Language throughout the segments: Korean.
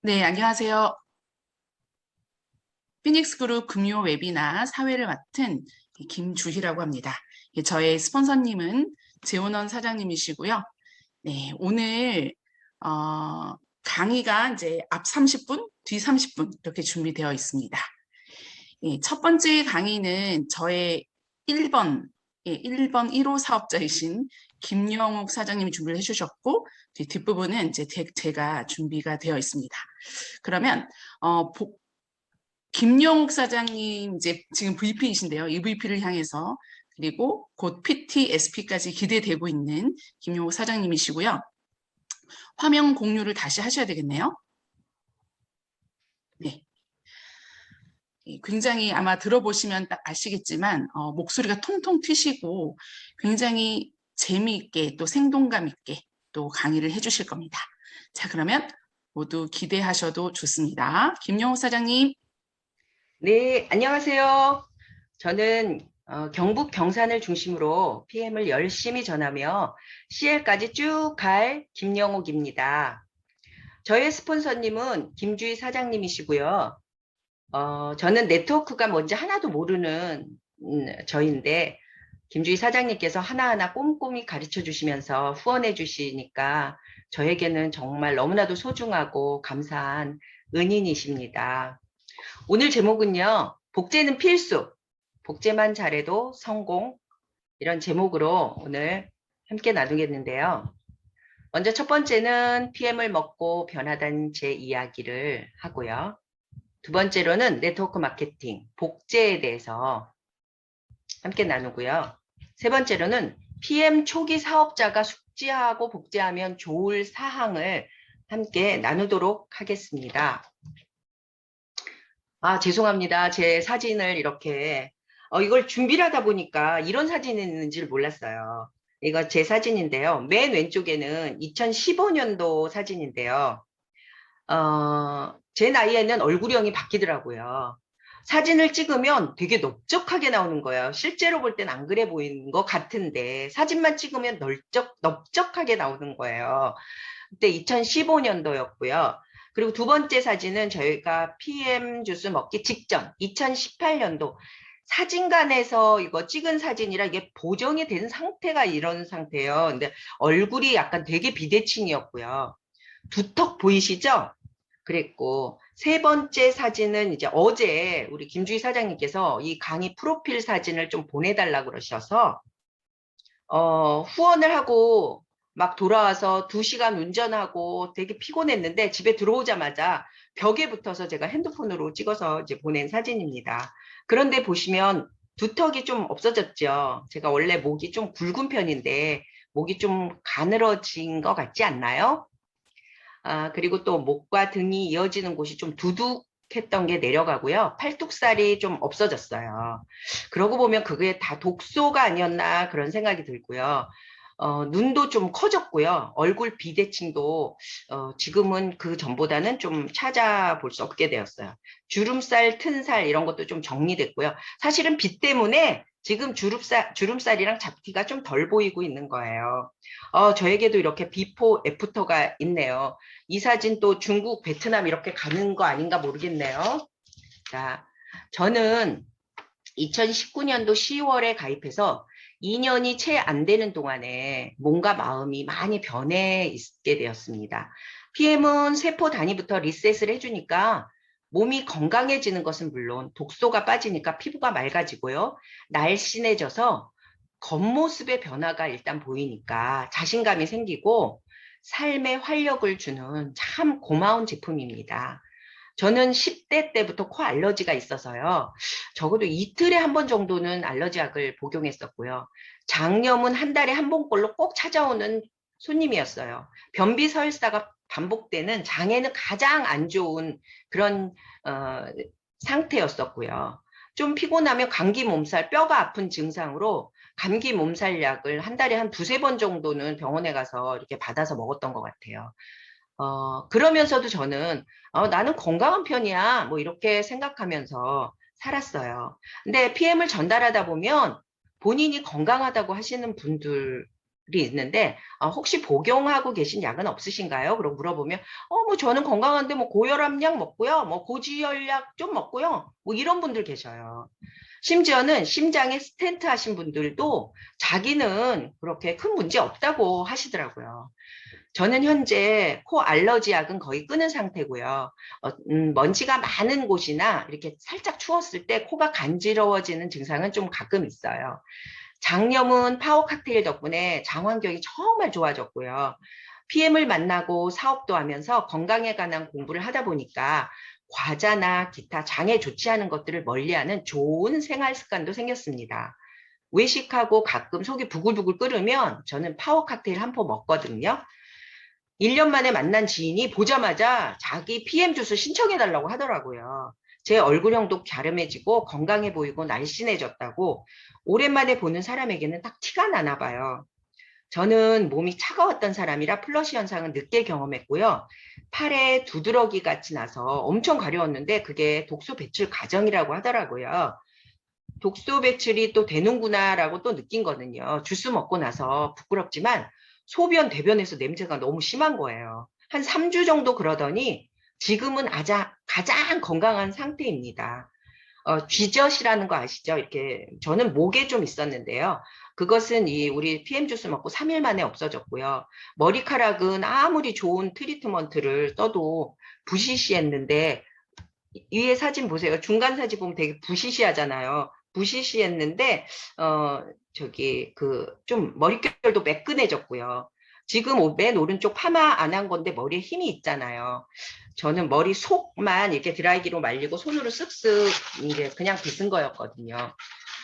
네, 안녕하세요. 피닉스 그룹 금요 웨비나 사회를 맡은 김주희라고 합니다. 저의 스폰서님은 재원원 사장님이시고요. 네, 오늘 강의가 이제 앞 30분, 뒤 30분 이렇게 준비되어 있습니다. 첫 번째 강의는 저의 1번, 1번 1호 사업자이신 김영욱 사장님이 준비를 해주셨고, 뒷부분은 이제 제가 준비가 되어 있습니다. 그러면 김영욱 사장님 이제 지금 VP이신데요. EVP를 향해서 그리고 곧 PT, SP까지 기대되고 있는 김영욱 사장님이시고요. 화면 공유를 다시 하셔야 되겠네요. 네. 굉장히 아마 들어보시면 딱 아시겠지만 목소리가 통통 튀시고 굉장히 재미있게 또 생동감 있게 또 강의를 해주실 겁니다. 자, 그러면 모두 기대하셔도 좋습니다. 김영욱 사장님. 네, 안녕하세요. 저는 경북 경산을 중심으로 PM을 열심히 전하며 CL까지 쭉 갈 김영옥입니다. 저의 스폰서님은 김주희 사장님이시고요. 저는 네트워크가 뭔지 하나도 모르는 저인데 김주희 사장님께서 하나하나 꼼꼼히 가르쳐 주시면서 후원해 주시니까 저에게는 정말 너무나도 소중하고 감사한 은인이십니다. 오늘 제목은요, 복제는 필수, 복제만 잘해도 성공, 이런 제목으로 오늘 함께 나누겠는데요. 먼저 첫 번째는 PM을 먹고 변화된 제 이야기를 하고요. 두 번째로는 네트워크 마케팅, 복제에 대해서 함께 나누고요. 세 번째로는 PM 초기 사업자가 숙지하고 복제하면 좋을 사항을 함께 나누도록 하겠습니다. 죄송합니다. 제 사진을 이렇게, 이걸 준비를 하다 보니까 이런 사진이 있는지를 몰랐어요. 이거 제 사진인데요. 맨 왼쪽에는 2015년도 사진인데요. 제 나이에는 얼굴형이 바뀌더라고요. 사진을 찍으면 되게 넓적하게 나오는 거예요. 실제로 볼 땐 안 그래 보이는 것 같은데, 사진만 찍으면 넓적하게 나오는 거예요. 그때 2015년도였고요. 그리고 두 번째 사진은 저희가 PM 주스 먹기 직전 2018년도 사진관에서 이거 찍은 사진이라 이게 보정이 된 상태가 이런 상태예요. 근데 얼굴이 약간 되게 비대칭이었고요. 두턱 보이시죠? 그랬고 세 번째 사진은 이제 어제 우리 김주희 사장님께서 이 강의 프로필 사진을 좀 보내달라 그러셔서 후원을 하고 막 돌아와서 2시간 운전하고 되게 피곤했는데 집에 들어오자마자 벽에 붙어서 제가 핸드폰으로 찍어서 이제 보낸 사진입니다. 그런데 보시면 두턱이 좀 없어졌죠. 제가 원래 목이 좀 굵은 편인데 목이 좀 가늘어진 것 같지 않나요? 그리고 또 목과 등이 이어지는 곳이 좀 두둑했던 게 내려가고요. 팔뚝살이 좀 없어졌어요. 그러고 보면 그게 다 독소가 아니었나 그런 생각이 들고요. 눈도 좀 커졌고요. 얼굴 비대칭도 지금은 그 전보다는 좀 찾아볼 수 없게 되었어요. 주름살, 튼살 이런 것도 좀 정리됐고요. 사실은 빛 때문에 지금 주름살이랑 잡티가 좀 덜 보이고 있는 거예요. 저에게도 이렇게 비포 애프터가 있네요. 이 사진 또 중국, 베트남 이렇게 가는 거 아닌가 모르겠네요. 자, 저는 2019년도 10월에 가입해서 2년이 채 안 되는 동안에 몸과 마음이 많이 변해 있게 되었습니다. PM은 세포 단위부터 리셋을 해주니까 몸이 건강해지는 것은 물론 독소가 빠지니까 피부가 맑아지고요. 날씬해져서 겉모습의 변화가 일단 보이니까 자신감이 생기고 삶에 활력을 주는 참 고마운 제품입니다. 저는 10대 때부터 코 알러지가 있어서요. 적어도 이틀에 한 번 정도는 알러지약을 복용했었고요. 장염은 한 달에 한 번꼴로 꼭 찾아오는 손님이었어요. 변비 설사가 반복되는 장에는 가장 안 좋은 그런 상태였었고요. 좀 피곤하면 감기 몸살, 뼈가 아픈 증상으로 감기 몸살약을 한 달에 한 두세 번 정도는 병원에 가서 이렇게 받아서 먹었던 것 같아요. 그러면서도 저는 나는 건강한 편이야 뭐 이렇게 생각하면서 살았어요. 근데 PM을 전달하다 보면 본인이 건강하다고 하시는 분들이 있는데 혹시 복용하고 계신 약은 없으신가요? 그럼 물어보면 뭐 저는 건강한데 뭐 고혈압약 먹고요. 뭐 고지혈약 좀 먹고요. 뭐 이런 분들 계셔요. 심지어는 심장에 스텐트 하신 분들도 자기는 그렇게 큰 문제 없다고 하시더라고요. 저는 현재 코 알러지 약은 거의 끊은 상태고요. 먼지가 많은 곳이나 이렇게 살짝 추웠을 때 코가 간지러워지는 증상은 좀 가끔 있어요. 장염은 파워 칵테일 덕분에 장 환경이 정말 좋아졌고요. PM을 만나고 사업도 하면서 건강에 관한 공부를 하다 보니까 과자나 기타 장에 좋지 않은 것들을 멀리하는 좋은 생활 습관도 생겼습니다. 외식하고 가끔 속이 부글부글 끓으면 저는 파워 칵테일 한 포 먹거든요. 1년 만에 만난 지인이 보자마자 자기 PM 주스 신청해달라고 하더라고요. 제 얼굴형도 갸름해지고 건강해 보이고 날씬해졌다고 오랜만에 보는 사람에게는 딱 티가 나나 봐요. 저는 몸이 차가웠던 사람이라 플러시 현상은 늦게 경험했고요. 팔에 두드러기 같이 나서 엄청 가려웠는데 그게 독소 배출 과정이라고 하더라고요. 독소 배출이 또 되는구나라고 또 느낀 거는요. 주스 먹고 나서 부끄럽지만 소변, 대변에서 냄새가 너무 심한 거예요. 한 3주 정도 그러더니 지금은 가장 건강한 상태입니다. 쥐젖이라는 거 아시죠? 이렇게 저는 목에 좀 있었는데요. 그것은 우리 PM 주스 먹고 3일 만에 없어졌고요. 머리카락은 아무리 좋은 트리트먼트를 써도 부시시했는데 위에 사진 보세요. 중간 사진 보면 되게 부시시하잖아요. 부시시했는데 좀 머릿결도 매끈해졌고요. 지금 맨 오른쪽 파마 안 한 건데 머리에 힘이 있잖아요. 저는 머리 속만 이렇게 드라이기로 말리고 손으로 쓱쓱 이제 그냥 빗은 거였거든요.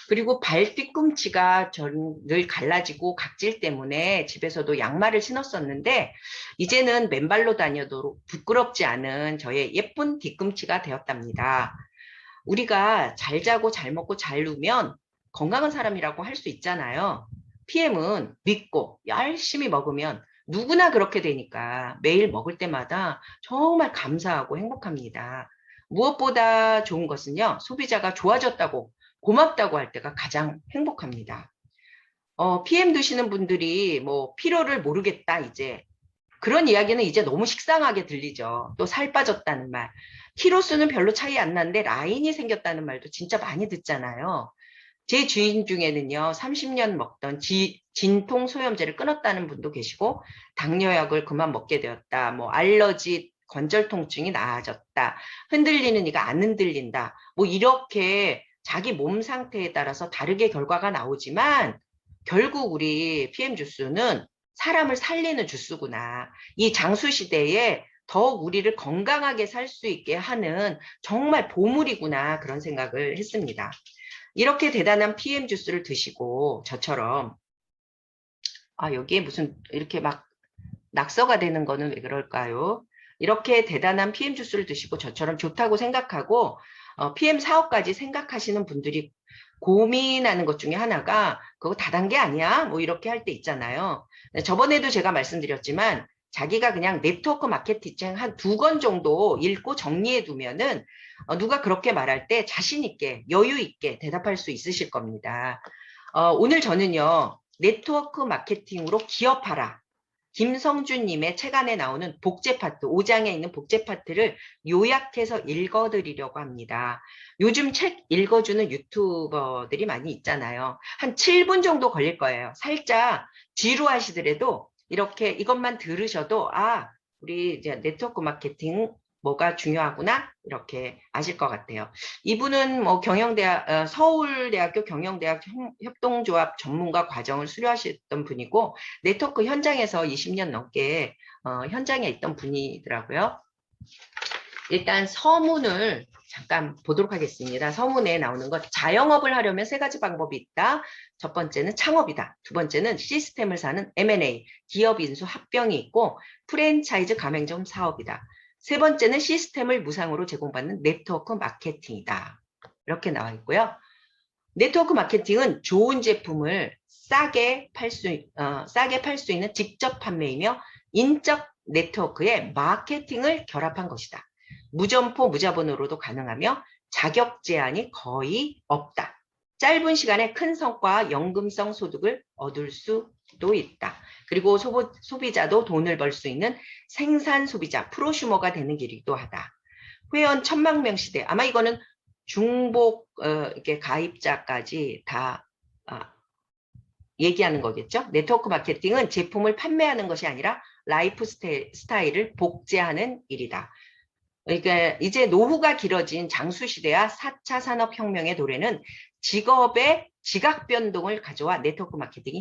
그리고 발 뒤꿈치가 늘 갈라지고 각질 때문에 집에서도 양말을 신었었는데 이제는 맨발로 다녀도 부끄럽지 않은 저의 예쁜 뒤꿈치가 되었답니다. 우리가 잘 자고 잘 먹고 잘 누우면 건강한 사람이라고 할 수 있잖아요. PM은 믿고 열심히 먹으면 누구나 그렇게 되니까 매일 먹을 때마다 정말 감사하고 행복합니다. 무엇보다 좋은 것은요, 소비자가 좋아졌다고 고맙다고 할 때가 가장 행복합니다. PM 드시는 분들이 뭐 피로를 모르겠다 이제 그런 이야기는 이제 너무 식상하게 들리죠. 또 살 빠졌다는 말. 키로수는 별로 차이 안 나는데 라인이 생겼다는 말도 진짜 많이 듣잖아요. 제 주인 중에는요, 30년 먹던 진통 소염제를 끊었다는 분도 계시고, 당뇨약을 그만 먹게 되었다. 뭐 알러지 관절 통증이 나아졌다. 흔들리는 이가 안 흔들린다. 뭐 이렇게 자기 몸 상태에 따라서 다르게 결과가 나오지만 결국 우리 PM 주스는 사람을 살리는 주스구나. 이 장수 시대에 더욱 우리를 건강하게 살 수 있게 하는 정말 보물이구나 그런 생각을 했습니다. 이렇게 대단한 PM 주스를 드시고 저처럼 여기에 무슨 이렇게 막 낙서가 되는 거는 왜 그럴까요? 이렇게 대단한 PM 주스를 드시고 저처럼 좋다고 생각하고 PM 사업까지 생각하시는 분들이 고민하는 것 중에 하나가 그거 다단계 아니야? 뭐 이렇게 할 때 있잖아요. 저번에도 제가 말씀드렸지만 자기가 그냥 네트워크 마케팅 한 2권 정도 읽고 정리해 두면은 누가 그렇게 말할 때 자신 있게 여유 있게 대답할 수 있으실 겁니다. 오늘 저는요. 네트워크 마케팅으로 기업하라. 김성준님의 책 안에 나오는 복제 파트, 5장에 있는 복제 파트를 요약해서 읽어드리려고 합니다. 요즘 책 읽어주는 유튜버들이 많이 있잖아요. 한 7분 정도 걸릴 거예요. 살짝 지루하시더라도 이렇게 이것만 들으셔도 우리 이제 네트워크 마케팅 뭐가 중요하구나 이렇게 아실 것 같아요. 이분은 뭐 서울대학교 경영대학 협동조합 전문가 과정을 수료하셨던 분이고 네트워크 현장에서 20년 넘게 현장에 있던 분이더라고요. 일단 서문을 잠깐 보도록 하겠습니다. 서문에 나오는 것, 자영업을 하려면 3가지 방법이 있다. 첫 번째는 창업이다. 두 번째는 시스템을 사는 M&A, 기업 인수 합병이 있고 프랜차이즈 가맹점 사업이다. 세 번째는 시스템을 무상으로 제공받는 네트워크 마케팅이다. 이렇게 나와 있고요. 네트워크 마케팅은 좋은 제품을 싸게 팔 수 있는 직접 판매이며 인적 네트워크에 마케팅을 결합한 것이다. 무점포, 무자본으로도 가능하며 자격 제한이 거의 없다. 짧은 시간에 큰 성과와 연금성 소득을 얻을 수 수도 있다. 그리고 소비자도 돈을 벌 수 있는 생산 소비자, 프로슈머가 되는 길이기도 하다. 회원 1000만 명 시대. 아마 이거는 중복 이렇게 가입자까지 다 얘기하는 거겠죠. 네트워크 마케팅은 제품을 판매하는 것이 아니라 라이프 스타일을 복제하는 일이다. 그러니까 이제 노후가 길어진 장수 시대와 4차 산업혁명의 도래는 직업의 지각 변동을 가져와 네트워크 마케팅이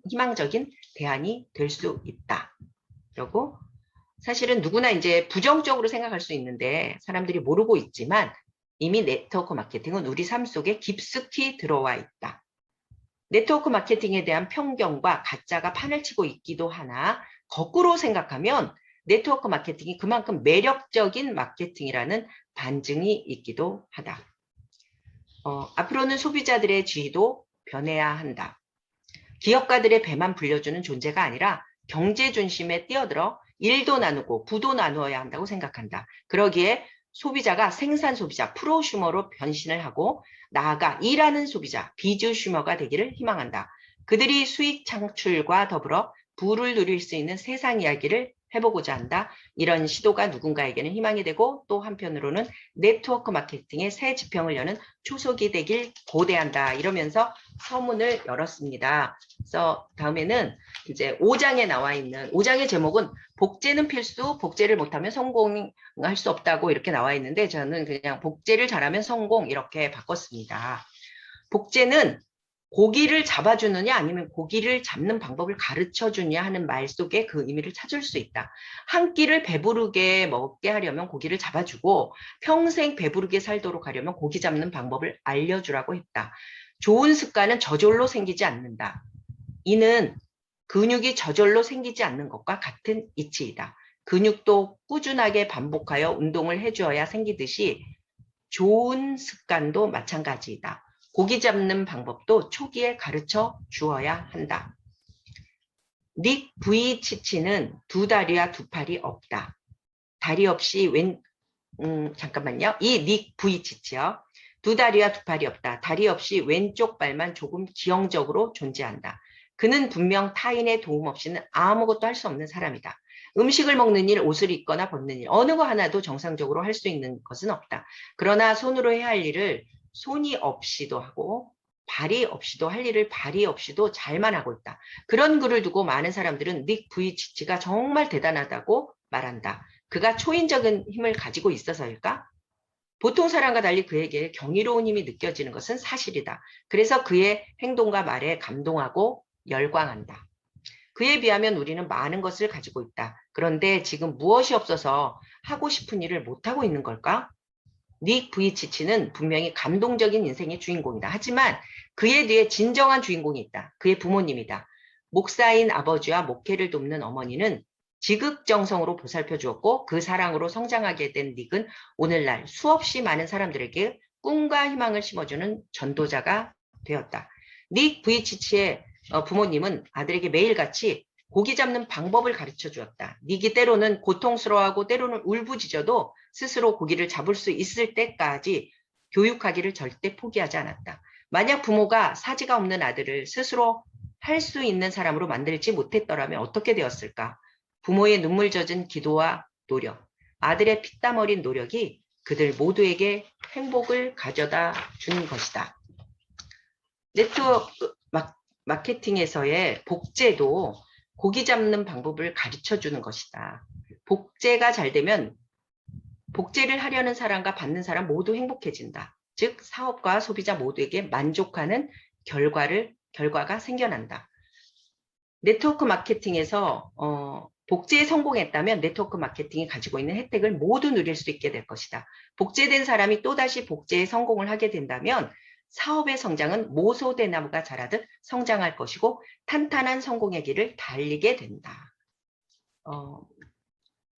희망적인 대안이 될 수 있다. 그리고 사실은 누구나 이제 부정적으로 생각할 수 있는데 사람들이 모르고 있지만 이미 네트워크 마케팅은 우리 삶 속에 깊숙이 들어와 있다. 네트워크 마케팅에 대한 편견과 가짜가 판을 치고 있기도 하나 거꾸로 생각하면 네트워크 마케팅이 그만큼 매력적인 마케팅이라는 반증이 있기도 하다. 앞으로는 소비자들의 지위도 변해야 한다. 기업가들의 배만 불려주는 존재가 아니라 경제 중심에 뛰어들어 일도 나누고 부도 나누어야 한다고 생각한다. 그러기에 소비자가 생산 소비자, 프로슈머로 변신을 하고 나아가 일하는 소비자, 비즈슈머가 되기를 희망한다. 그들이 수익 창출과 더불어 부를 누릴 수 있는 세상 이야기를 해보고자 한다. 이런 시도가 누군가에게는 희망이 되고 또 한편으로는 네트워크 마케팅의 새 지평을 여는 초석이 되길 고대한다. 이러면서 서문을 열었습니다. 그래서 다음에는 이제 5장에 나와 있는 5장의 제목은 복제는 필수, 복제를 못하면 성공할 수 없다고 이렇게 나와 있는데 저는 그냥 복제를 잘하면 성공 이렇게 바꿨습니다. 복제는 고기를 잡아주느냐 아니면 고기를 잡는 방법을 가르쳐주냐 하는 말 속에 그 의미를 찾을 수 있다. 한 끼를 배부르게 먹게 하려면 고기를 잡아주고 평생 배부르게 살도록 하려면 고기 잡는 방법을 알려주라고 했다. 좋은 습관은 저절로 생기지 않는다. 이는 근육이 저절로 생기지 않는 것과 같은 이치이다. 근육도 꾸준하게 반복하여 운동을 해주어야 생기듯이 좋은 습관도 마찬가지이다. 고기 잡는 방법도 초기에 가르쳐 주어야 한다. 닉 부이치치는 두 다리와 두 팔이 없다. 다리 없이 잠깐만요. 이 닉 부이치치요. 두 다리와 두 팔이 없다. 다리 없이 왼쪽 발만 조금 기형적으로 존재한다. 그는 분명 타인의 도움 없이는 아무것도 할 수 없는 사람이다. 음식을 먹는 일, 옷을 입거나 벗는 일, 어느 거 하나도 정상적으로 할 수 있는 것은 없다. 그러나 손으로 해야 할 일을 손이 없이도 하고 발이 없이도 할 일을 발이 없이도 잘만 하고 있다. 그런 글을 두고 많은 사람들은 닉 부이치치가 정말 대단하다고 말한다. 그가 초인적인 힘을 가지고 있어서일까? 보통 사람과 달리 그에게 경이로운 힘이 느껴지는 것은 사실이다. 그래서 그의 행동과 말에 감동하고 열광한다. 그에 비하면 우리는 많은 것을 가지고 있다. 그런데 지금 무엇이 없어서 하고 싶은 일을 못하고 있는 걸까? 닉 부이치치는 분명히 감동적인 인생의 주인공이다. 하지만 그의 뒤에 진정한 주인공이 있다. 그의 부모님이다. 목사인 아버지와 목회를 돕는 어머니는 지극정성으로 보살펴 주었고 그 사랑으로 성장하게 된 닉은 오늘날 수없이 많은 사람들에게 꿈과 희망을 심어주는 전도자가 되었다. 닉 부이치치의 부모님은 아들에게 매일같이 고기 잡는 방법을 가르쳐 주었다. 닉이 때로는 고통스러워하고 때로는 울부짖어도 스스로 고기를 잡을 수 있을 때까지 교육하기를 절대 포기하지 않았다. 만약 부모가 사지가 없는 아들을 스스로 할 수 있는 사람으로 만들지 못했더라면 어떻게 되었을까? 부모의 눈물 젖은 기도와 노력, 아들의 피땀 어린 노력이 그들 모두에게 행복을 가져다 준 것이다. 네트워크 마케팅에서의 복제도 고기 잡는 방법을 가르쳐 주는 것이다. 복제가 잘 되면 복제를 하려는 사람과 받는 사람 모두 행복해진다. 즉 사업과 소비자 모두에게 만족하는 결과가 생겨난다. 네트워크 마케팅에서 복제에 성공했다면 네트워크 마케팅이 가지고 있는 혜택을 모두 누릴 수 있게 될 것이다. 복제된 사람이 또다시 복제에 성공을 하게 된다면 사업의 성장은 모소대나무가 자라듯 성장할 것이고 탄탄한 성공의 길을 달리게 된다.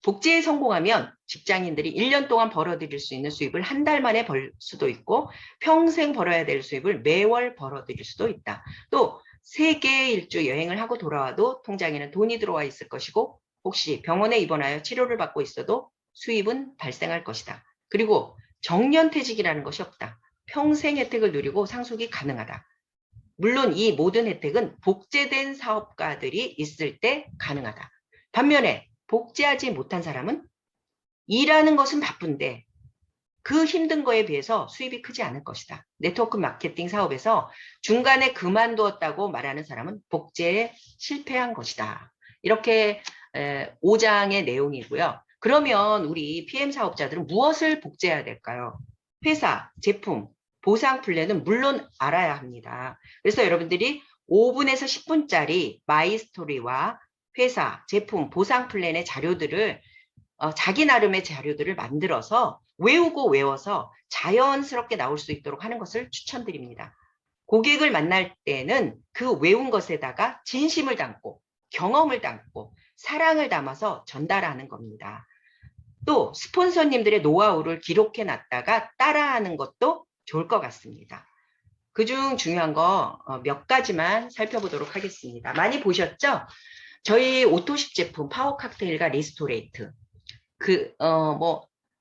복제에 성공하면 직장인들이 1년 동안 벌어들일 수 있는 수입을 한 달 만에 벌 수도 있고 평생 벌어야 될 수입을 매월 벌어들일 수도 있다. 또 세계 일주 여행을 하고 돌아와도 통장에는 돈이 들어와 있을 것이고 혹시 병원에 입원하여 치료를 받고 있어도 수입은 발생할 것이다. 그리고 정년퇴직이라는 것이 없다. 평생 혜택을 누리고 상속이 가능하다. 물론 이 모든 혜택은 복제된 사업가들이 있을 때 가능하다. 반면에 복제하지 못한 사람은 일하는 것은 바쁜데 그 힘든 거에 비해서 수입이 크지 않을 것이다. 네트워크 마케팅 사업에서 중간에 그만두었다고 말하는 사람은 복제에 실패한 것이다. 이렇게 5장의 내용이고요. 그러면 우리 PM 사업자들은 무엇을 복제해야 될까요? 회사, 제품, 보상 플랜은 물론 알아야 합니다. 그래서 여러분들이 5분에서 10분짜리 마이스토리와 회사, 제품, 보상 플랜의 자료들을 자기 나름의 자료들을 만들어서 외우고 외워서 자연스럽게 나올 수 있도록 하는 것을 추천드립니다. 고객을 만날 때는 그 외운 것에다가 진심을 담고 경험을 담고 사랑을 담아서 전달하는 겁니다. 또 스폰서님들의 노하우를 기록해 놨다가 따라하는 것도 좋을 것 같습니다. 그중 중요한 거 몇 가지만 살펴보도록 하겠습니다. 많이 보셨죠? 저희 오토십 제품 파워 칵테일과 리스토레이트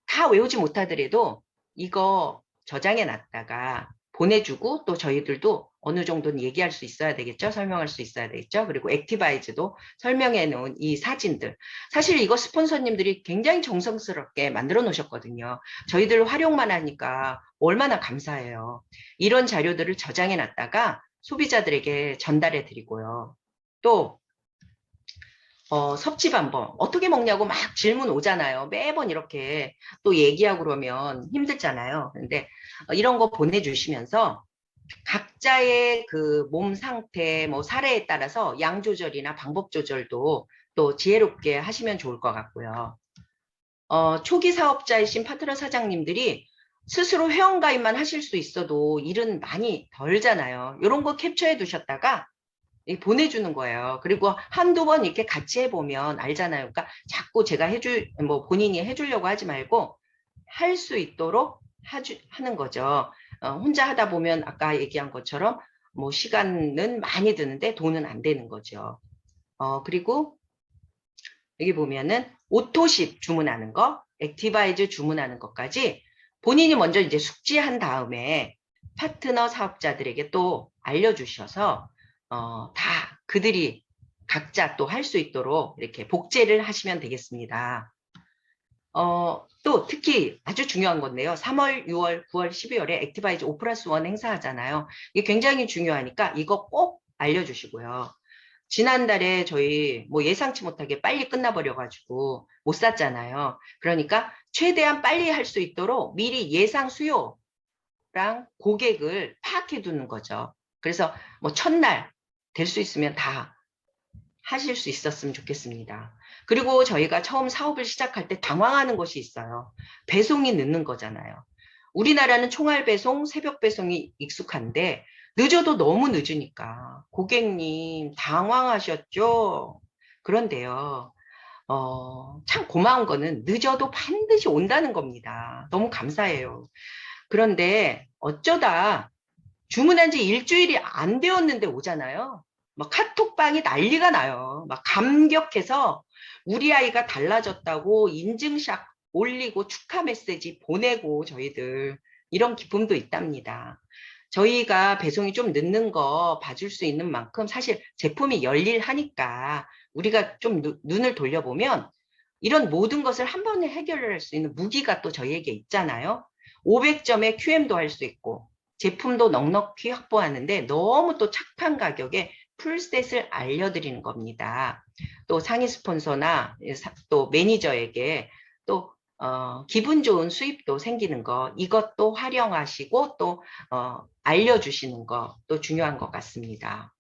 다 외우지 못하더라도 이거 저장해 놨다가 보내주고 또 저희들도 어느 정도는 얘기할 수 있어야 되겠죠. 설명할 수 있어야 되겠죠. 그리고 액티바이즈도 설명해 놓은 이 사진들. 사실 이거 스폰서님들이 굉장히 정성스럽게 만들어 놓으셨거든요. 저희들 활용만 하니까 얼마나 감사해요. 이런 자료들을 저장해 놨다가 소비자들에게 전달해 드리고요. 또 섭취 방법 어떻게 먹냐고 막 질문 오잖아요. 매번 이렇게 또 얘기하고 그러면 힘들잖아요. 근데 이런 거 보내주시면서 각자의 그 몸 상태, 뭐 사례에 따라서 양 조절이나 방법 조절도 또 지혜롭게 하시면 좋을 것 같고요. 초기 사업자이신 파트너 사장님들이 스스로 회원가입만 하실 수 있어도 일은 많이 덜잖아요. 이런 거 캡처해 두셨다가 보내주는 거예요. 그리고 한두 번 이렇게 같이 해보면 알잖아요. 그러니까 자꾸 제가 본인이 해주려고 하지 말고 할 수 있도록 하는 거죠. 혼자 하다 보면 아까 얘기한 것처럼 뭐 시간은 많이 드는데 돈은 안 되는 거죠. 그리고 여기 보면은 오토십 주문하는 거, 액티바이즈 주문하는 것까지 본인이 먼저 이제 숙지한 다음에 파트너 사업자들에게 또 알려주셔서 다 그들이 각자 또 할 수 있도록 이렇게 복제를 하시면 되겠습니다. 또 특히 아주 중요한 건데요. 3월, 6월, 9월, 12월에 액티바이즈 5+1 행사하잖아요. 이게 굉장히 중요하니까 이거 꼭 알려주시고요. 지난달에 저희 뭐 예상치 못하게 빨리 끝나버려가지고 못 샀잖아요. 그러니까 최대한 빨리 할 수 있도록 미리 예상 수요랑 고객을 파악해 두는 거죠. 그래서 뭐 첫날 될 수 있으면 다 하실 수 있었으면 좋겠습니다. 그리고 저희가 처음 사업을 시작할 때 당황하는 것이 있어요. 배송이 늦는 거잖아요. 우리나라는 총알 배송, 새벽 배송이 익숙한데 늦어도 너무 늦으니까 고객님 당황하셨죠? 그런데요. 참 고마운 거는 늦어도 반드시 온다는 겁니다. 너무 감사해요. 그런데 어쩌다 주문한 지 일주일이 안 되었는데 오잖아요. 막 카톡방이 난리가 나요. 막 감격해서 우리 아이가 달라졌다고 인증샷 올리고 축하 메시지 보내고 저희들 이런 기쁨도 있답니다. 저희가 배송이 좀 늦는 거 봐줄 수 있는 만큼 사실 제품이 열일하니까 우리가 좀 눈을 돌려보면 이런 모든 것을 한 번에 해결할 수 있는 무기가 또 저희에게 있잖아요. 500점의 QM도 할 수 있고 제품도 넉넉히 확보하는데 너무 또 착한 가격에 풀셋을 알려드리는 겁니다. 또 상위 스폰서나 또 매니저에게 또 기분 좋은 수입도 생기는 거 이것도 활용하시고 또 알려주시는 거 또 중요한 것 같습니다.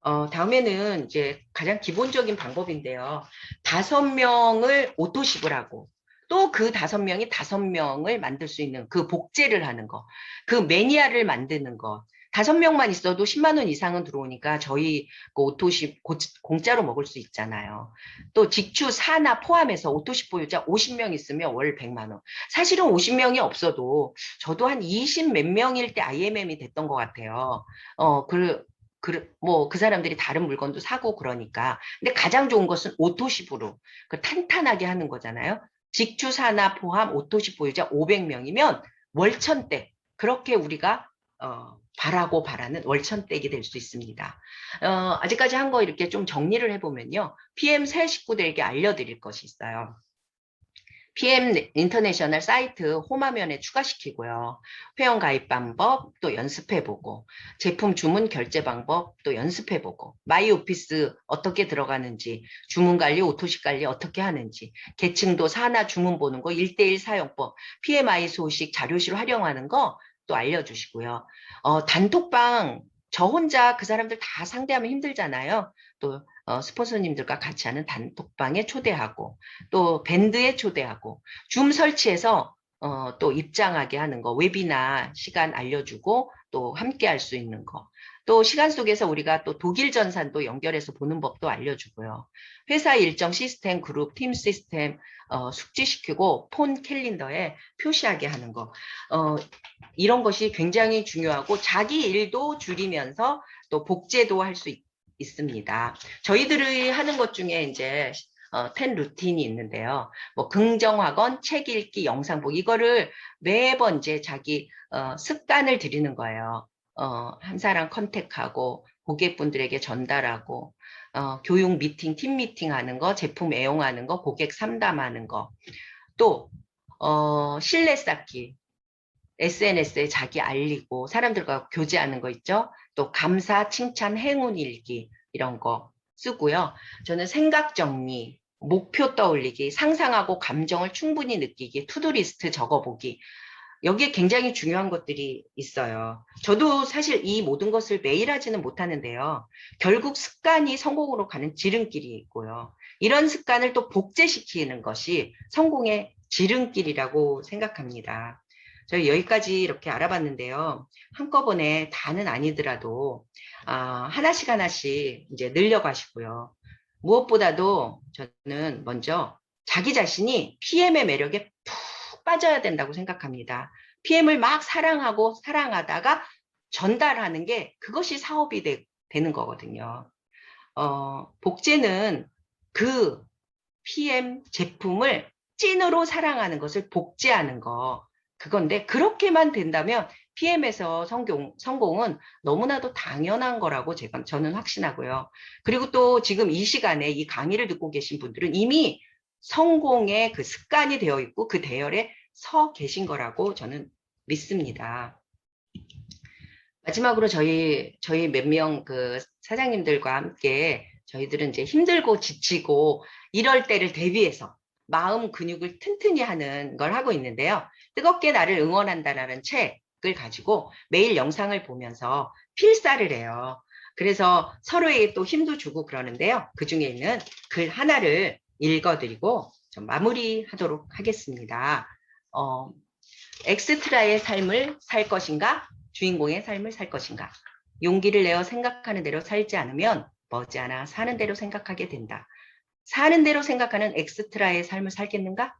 다음에는 이제 가장 기본적인 방법인데요. 5명을 오토십을 하고 또 그 5명이 5명을 만들 수 있는 그 복제를 하는 거, 그 매니아를 만드는 거. 5명만 있어도 10만 원 이상은 들어오니까 저희 그 오토십 공짜로 먹을 수 있잖아요. 또 직추 사나 포함해서 오토십 보유자 50명 있으면 월 100만 원. 사실은 50명이 없어도 저도 한 20 몇 명일 때 IMM이 됐던 것 같아요. 그 사람들이 다른 물건도 사고 그러니까. 근데 가장 좋은 것은 오토십으로 탄탄하게 하는 거잖아요. 직주 사나 포함 오토십 보유자 500명이면 월 1,000대. 그렇게 우리가 바라고 바라는 월천댁이 될 수 있습니다. 아직까지 한 거 이렇게 좀 정리를 해보면요. PM 새 식구들에게 알려드릴 것이 있어요. PM 인터내셔널 사이트 홈화면에 추가시키고요. 회원 가입 방법 또 연습해보고, 제품 주문 결제 방법 또 연습해보고, 마이 오피스 어떻게 들어가는지, 주문 관리, 오토식 관리 어떻게 하는지, 계층도 사나 주문 보는 거, 1:1 사용법, PMI 소식 자료실 활용하는 거 또 알려주시고요. 단톡방 저 혼자 그 사람들 다 상대하면 힘들잖아요. 또 스폰서님들과 같이 하는 단톡방에 초대하고, 또 밴드에 초대하고, 줌 설치해서 또 입장하게 하는 거, 웨비나 시간 알려주고 또 함께 할 수 있는 거, 또 시간 속에서 우리가 또 독일 전산도 연결해서 보는 법도 알려주고요. 회사 일정 시스템, 그룹, 팀 시스템 숙지시키고 폰 캘린더에 표시하게 하는 거, 이런 것이 굉장히 중요하고 자기 일도 줄이면서 또 복제도 할 수 있습니다. 저희들이 하는 것 중에 이제 10 루틴이 있는데요. 뭐 긍정학원, 책 읽기, 영상 보기, 이거를 매번 이제 자기 습관을 들이는 거예요. 한 사람 컨택하고 고객분들에게 전달하고, 교육 미팅, 팀 미팅 하는 거, 제품 애용하는 거, 고객 상담하는 거, 또 신뢰 쌓기, SNS에 자기 알리고 사람들과 교제하는 거 있죠. 또 감사, 칭찬, 행운 일기 이런 거 쓰고요. 저는 생각 정리, 목표 떠올리기, 상상하고 감정을 충분히 느끼기, 투두리스트 적어보기, 여기에 굉장히 중요한 것들이 있어요. 저도 사실 이 모든 것을 매일 하지는 못하는데요. 결국 습관이 성공으로 가는 지름길이 있고요. 이런 습관을 또 복제시키는 것이 성공의 지름길이라고 생각합니다. 저희 여기까지 이렇게 알아봤는데요. 한꺼번에 다는 아니더라도 하나씩 하나씩 이제 늘려가시고요. 무엇보다도 저는 먼저 자기 자신이 PM의 매력에 푹 빠져야 된다고 생각합니다. PM을 막 사랑하고 사랑하다가 전달하는 게 그것이 사업이 되는 거거든요. 복제는 그 PM 제품을 찐으로 사랑하는 것을 복제하는 거, 그건데 그렇게만 된다면 PM에서 성공은 너무나도 당연한 거라고 저는 확신하고요. 그리고 또 지금 이 시간에 이 강의를 듣고 계신 분들은 이미 성공의 그 습관이 되어 있고 그 대열에 서 계신 거라고 저는 믿습니다. 마지막으로 저희 몇 명 그 사장님들과 함께 저희들은 이제 힘들고 지치고 이럴 때를 대비해서 마음 근육을 튼튼히 하는 걸 하고 있는데요. 뜨겁게 나를 응원한다라는 책을 가지고 매일 영상을 보면서 필사를 해요. 그래서 서로에게 또 힘도 주고 그러는데요. 그 중에 있는 글 하나를 읽어드리고 좀 마무리하도록 하겠습니다. 엑스트라의 삶을 살 것인가? 주인공의 삶을 살 것인가? 용기를 내어 생각하는 대로 살지 않으면 머지않아 사는 대로 생각하게 된다. 사는 대로 생각하는 엑스트라의 삶을 살겠는가?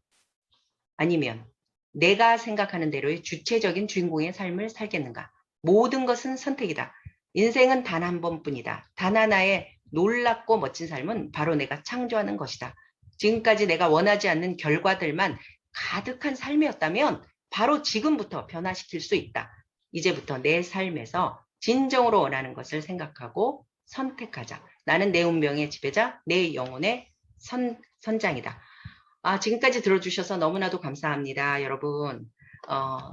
아니면 내가 생각하는 대로의 주체적인 주인공의 삶을 살겠는가? 모든 것은 선택이다. 인생은 단 한 번뿐이다. 단 하나의 놀랍고 멋진 삶은 바로 내가 창조하는 것이다. 지금까지 내가 원하지 않는 결과들만 가득한 삶이었다면 바로 지금부터 변화시킬 수 있다. 이제부터 내 삶에서 진정으로 원하는 것을 생각하고 선택하자. 나는 내 운명의 지배자, 내 영혼의 선장이다. 지금까지 들어주셔서 너무나도 감사합니다. 여러분,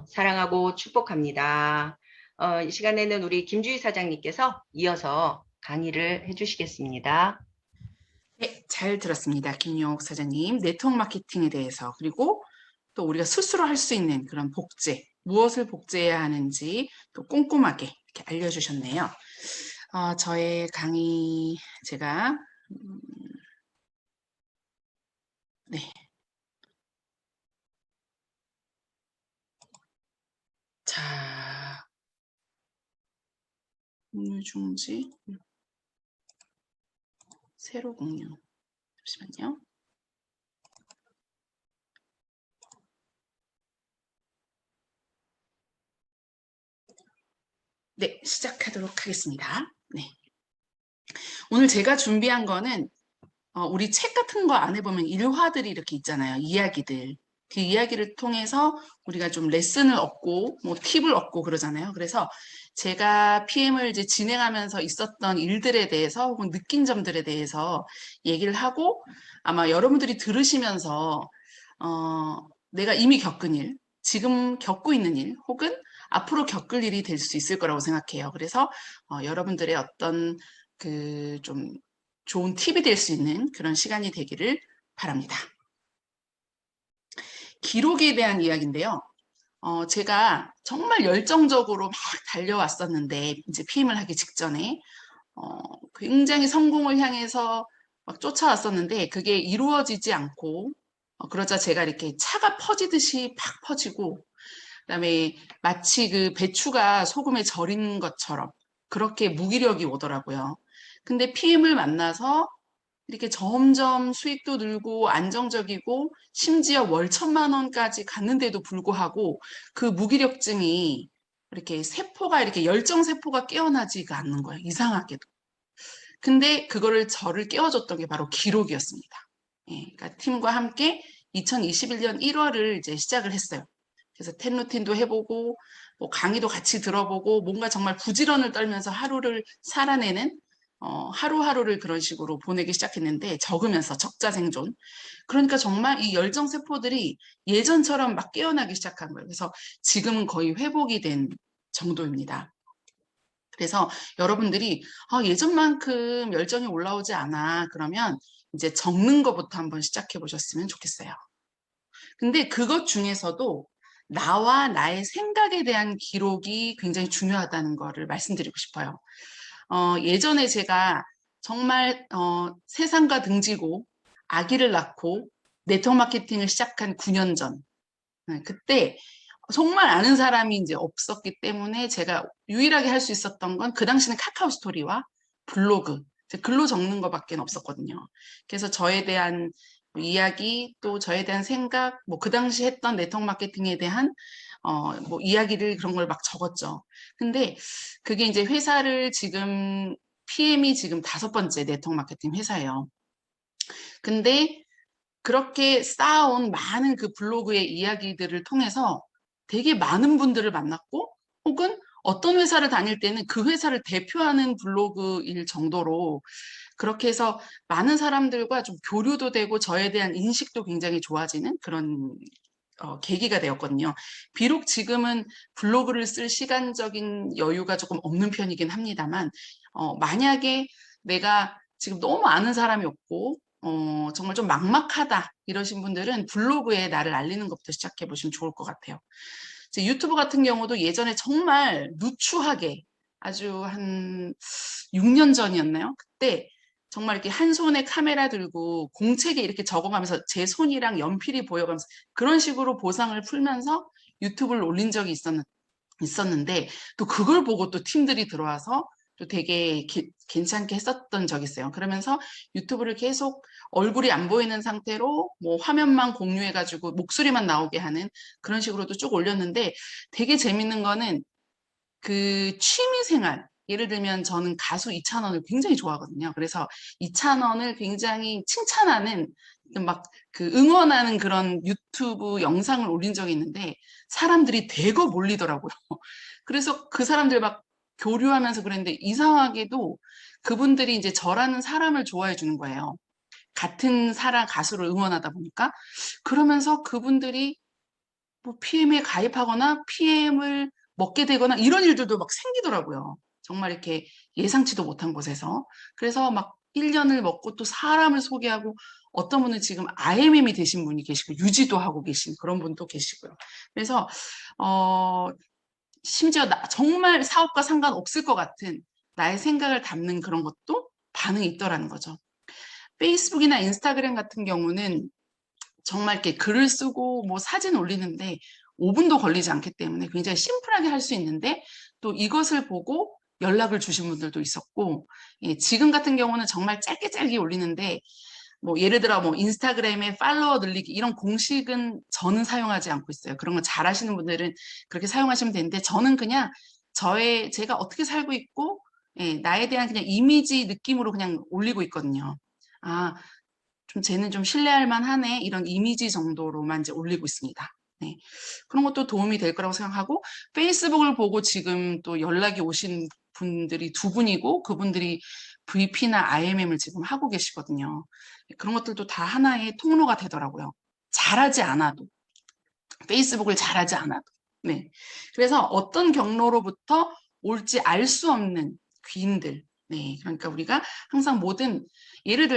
사랑하고 축복합니다. 이 시간에는 우리 김주희 사장님께서 이어서 강의를 해주시겠습니다. 네, 잘 들었습니다. 김용옥 사장님, 네트워크 마케팅에 대해서, 그리고 또 우리가 스스로 할 수 있는 그런 복제, 무엇을 복제해야 하는지 또 꼼꼼하게 이렇게 알려주셨네요. 저의 강의 제가 네. 자, 공유 중지 새로 공유. 잠시만요. 네, 시작하도록 하겠습니다. 네. 오늘 제가 준비한 거는 우리 책 같은 거 안에 보면 일화들이 이렇게 있잖아요. 이야기들. 그 이야기를 통해서 우리가 좀 레슨을 얻고 뭐 팁을 얻고 그러잖아요. 그래서 제가 PM을 이제 진행하면서 있었던 일들에 대해서 혹은 느낀 점들에 대해서 얘기를 하고 아마 여러분들이 들으시면서 내가 이미 겪은 일, 지금 겪고 있는 일, 혹은 앞으로 겪을 일이 될 수 있을 거라고 생각해요. 그래서 여러분들의 어떤 그 좀 좋은 팁이 될 수 있는 그런 시간이 되기를 바랍니다. 기록에 대한 이야기인데요. 제가 정말 열정적으로 막 달려왔었는데, 이제 PM을 하기 직전에, 굉장히 성공을 향해서 막 쫓아왔었는데, 그게 이루어지지 않고, 그러자 제가 이렇게 차가 퍼지듯이 팍 퍼지고, 그다음에 마치 그 배추가 소금에 절인 것처럼 그렇게 무기력이 오더라고요. 근데 PM을 만나서 이렇게 점점 수익도 늘고 안정적이고 심지어 월 1,000만 원까지 갔는데도 불구하고 그 무기력증이 이렇게 세포가 이렇게 열정 세포가 깨어나지가 않는 거예요. 이상하게도. 근데 그거를 저를 깨워줬던 게 바로 기록이었습니다. 예, 그러니까 팀과 함께 2021년 1월을 이제 시작을 했어요. 그래서 텐루틴도 해보고 뭐 강의도 같이 들어보고 뭔가 정말 부지런을 떨면서 하루를 살아내는 하루하루를 그런 식으로 보내기 시작했는데 적으면서 적자생존. 그러니까 정말 이 열정 세포들이 예전처럼 막 깨어나기 시작한 거예요. 그래서 지금은 거의 회복이 된 정도입니다. 그래서 여러분들이 예전만큼 열정이 올라오지 않아. 그러면 이제 적는 것부터 한번 시작해 보셨으면 좋겠어요. 근데 그것 중에서도 나와 나의 생각에 대한 기록이 굉장히 중요하다는 거를 말씀드리고 싶어요. 예전에 제가 정말 세상과 등지고 아기를 낳고 네트워크 마케팅을 시작한 9년 전, 그때 정말 아는 사람이 이제 없었기 때문에 제가 유일하게 할 수 있었던 건 그 당시는 카카오 스토리와 블로그, 글로 적는 것밖에 없었거든요. 그래서 저에 대한 이야기, 또 저에 대한 생각, 뭐 그 당시 했던 네트워크 마케팅에 대한 뭐 이야기를 그런 걸 막 적었죠. 근데 그게 이제 회사를 지금 PM이 지금 5번째 네트워크 마케팅 회사예요. 근데 그렇게 쌓아온 많은 그 블로그의 이야기들을 통해서 되게 많은 분들을 만났고, 혹은 어떤 회사를 다닐 때는 그 회사를 대표하는 블로그일 정도로 그렇게 해서 많은 사람들과 좀 교류도 되고 저에 대한 인식도 굉장히 좋아지는 그런 계기가 되었거든요. 비록 지금은 블로그를 쓸 시간적인 여유가 조금 없는 편이긴 합니다만, 만약에 내가 지금 너무 아는 사람이 없고, 정말 좀 막막하다 이러신 분들은 블로그에 나를 알리는 것부터 시작해 보시면 좋을 것 같아요. 이제 유튜브 같은 경우도 예전에 정말 누추하게 아주 한 6년 전이었나요? 그때 정말 이렇게 한 손에 카메라 들고 공책에 이렇게 적어가면서 제 손이랑 연필이 보여가면서 그런 식으로 보상을 풀면서 유튜브를 올린 적이 있었는데 또 그걸 보고 또 팀들이 들어와서 또 되게 괜찮게 했었던 적이 있어요. 그러면서 유튜브를 계속 얼굴이 안 보이는 상태로 뭐 화면만 공유해가지고 목소리만 나오게 하는 그런 식으로도 쭉 올렸는데 되게 재밌는 거는 그 취미 생활, 예를 들면 저는 가수 이찬원을 굉장히 좋아하거든요. 그래서 이찬원을 굉장히 칭찬하는 막 그 응원하는 그런 유튜브 영상을 올린 적이 있는데 사람들이 대거 몰리더라고요. 그래서 그 사람들 막 교류하면서 그랬는데 이상하게도 그분들이 이제 저라는 사람을 좋아해 주는 거예요. 같은 사람 가수를 응원하다 보니까 그러면서 그분들이 뭐 PM에 가입하거나 PM을 먹게 되거나 이런 일들도 막 생기더라고요. 정말 이렇게 예상치도 못한 곳에서. 그래서 막 1년을 먹고 또 사람을 소개하고 어떤 분은 지금 IMM이 되신 분이 계시고 유지도 하고 계신 그런 분도 계시고요. 그래서 심지어 정말 사업과 상관없을 것 같은 나의 생각을 담는 그런 것도 반응이 있더라는 거죠. 페이스북이나 인스타그램 같은 경우는 정말 이렇게 글을 쓰고 뭐 사진 올리는데 5분도 걸리지 않기 때문에 굉장히 심플하게 할 수 있는데 또 이것을 보고 연락을 주신 분들도 있었고, 예, 지금 같은 경우는 정말 짧게 짧게 올리는데 뭐 예를 들어 뭐 인스타그램에 팔로워 늘리기 이런 공식은 저는 사용하지 않고 있어요. 그런 거 잘하시는 분들은 그렇게 사용하시면 되는데 저는 그냥 제가 어떻게 살고 있고, 예, 나에 대한 그냥 이미지 느낌으로 그냥 올리고 있거든요. 아, 좀 쟤는 좀 신뢰할 만하네 이런 이미지 정도로만 이제 올리고 있습니다. 네. 그런 것도 도움이 될 거라고 생각하고 페이스북을 보고 지금 또 연락이 오신 분들이 두 분이고 그분들이 VP나 IMM을 지금 하고 계시거든요. 그런 것들도 다 하나의 통로가 되더라고요. 잘하지 않아도. 페이스북을 잘하지 않아도. 네. 그래서 어떤 경로로부터 올지 알 수 없는 귀인들. 네. 그러니까 우리가 항상 모든 예를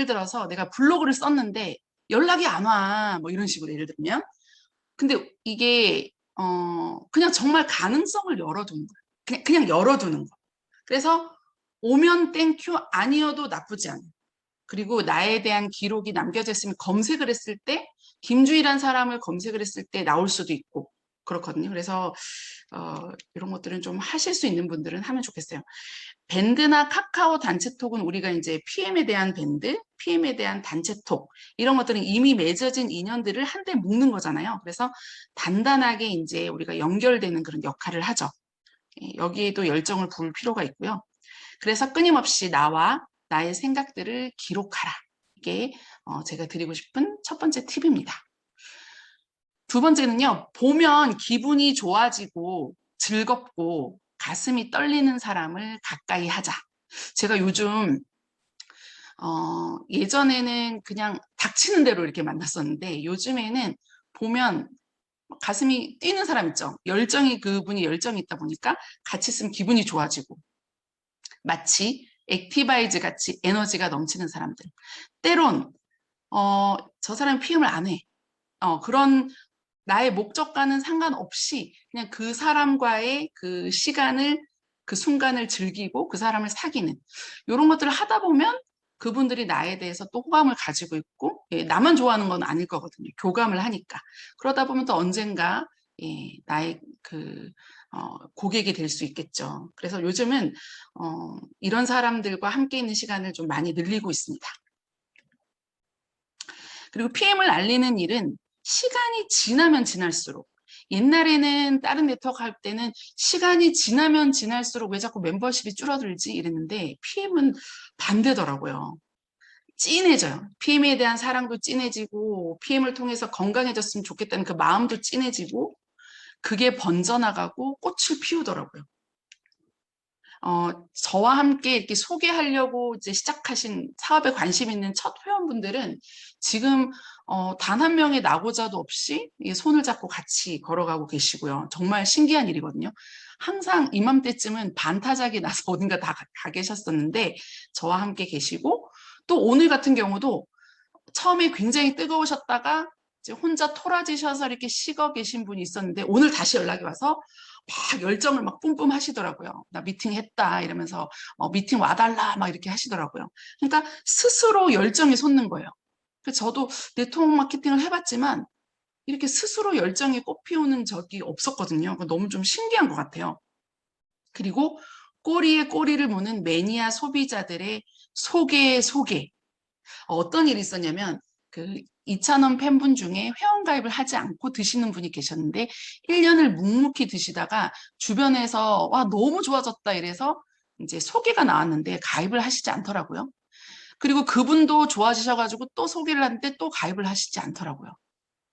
들어서 내가 블로그를 썼는데 연락이 안 와. 뭐 이런 식으로 예를 들면. 근데 이게 그냥 정말 가능성을 열어두는 거예요. 그냥 열어두는 거. 그래서 오면 땡큐 아니어도 나쁘지 않아요. 그리고 나에 대한 기록이 남겨져 있으면 검색을 했을 때 김주희란 사람을 검색을 했을 때 나올 수도 있고 그렇거든요. 그래서 이런 것들은 좀 하실 수 있는 분들은 하면 좋겠어요. 밴드나 카카오 단체톡은 우리가 이제 PM에 대한 밴드, PM에 대한 단체톡 이런 것들은 이미 맺어진 인연들을 한데 묶는 거잖아요. 그래서 단단하게 이제 우리가 연결되는 그런 역할을 하죠. 여기에도 열정을 부을 필요가 있고요. 그래서 끊임없이 나와 나의 생각들을 기록하라. 이게 제가 드리고 싶은 첫 번째 팁입니다. 두 번째는요. 보면 기분이 좋아지고 즐겁고 가슴이 떨리는 사람을 가까이 하자. 제가 요즘 예전에는 그냥 닥치는 대로 이렇게 만났었는데 요즘에는 보면 가슴이 뛰는 사람 있죠. 그분이 열정이 있다 보니까 같이 있으면 기분이 좋아지고 마치 액티바이즈 같이 에너지가 넘치는 사람들. 때론 저 사람이 PM을 안 해. 그런 나의 목적과는 상관없이 그냥 그 사람과의 그 시간을 그 순간을 즐기고 그 사람을 사귀는 이런 것들을 하다 보면 그분들이 나에 대해서 또 호감을 가지고 있고 나만 좋아하는 건 아닐 거거든요. 교감을 하니까. 그러다 보면 또 언젠가 나의 고객이 될 수 있겠죠. 그래서 요즘은 이런 사람들과 함께 있는 시간을 좀 많이 늘리고 있습니다. 그리고 PM을 알리는 일은 시간이 지나면 지날수록 옛날에는 다른 네트워크 할 때는 시간이 지나면 지날수록 왜 자꾸 멤버십이 줄어들지 이랬는데 PM은 반대더라고요. 진해져요. PM에 대한 사랑도 진해지고 PM을 통해서 건강해졌으면 좋겠다는 그 마음도 진해지고 그게 번져나가고 꽃을 피우더라고요. 저와 함께 이렇게 소개하려고 이제 시작하신 사업에 관심 있는 첫 회원분들은 지금 단 한 명의 낙오자도 없이 손을 잡고 같이 걸어가고 계시고요. 정말 신기한 일이거든요. 항상 이맘때쯤은 반타작이 나서 어딘가 다 가 계셨었는데 저와 함께 계시고 또 오늘 같은 경우도 처음에 굉장히 뜨거우셨다가 이제 혼자 토라지셔서 이렇게 식어 계신 분이 있었는데 오늘 다시 연락이 와서 막 열정을 막 뿜뿜 하시더라고요. 나 미팅 했다 이러면서 미팅 와달라 막 이렇게 하시더라고요. 그러니까 스스로 열정이 솟는 거예요. 그래서 저도 네트워크 마케팅을 해봤지만 이렇게 스스로 열정이 꽃피우는 적이 없었거든요. 너무 좀 신기한 것 같아요. 그리고 꼬리에 꼬리를 무는 매니아 소비자들의 소개. 어떤 일이 있었냐면 그 이찬원 팬분 중에 회원가입을 하지 않고 드시는 분이 계셨는데 1년을 묵묵히 드시다가 주변에서 와 너무 좋아졌다 이래서 이제 소개가 나왔는데 가입을 하시지 않더라고요. 그리고 그분도 좋아지셔가지고 또 소개를 하는데 또 가입을 하시지 않더라고요.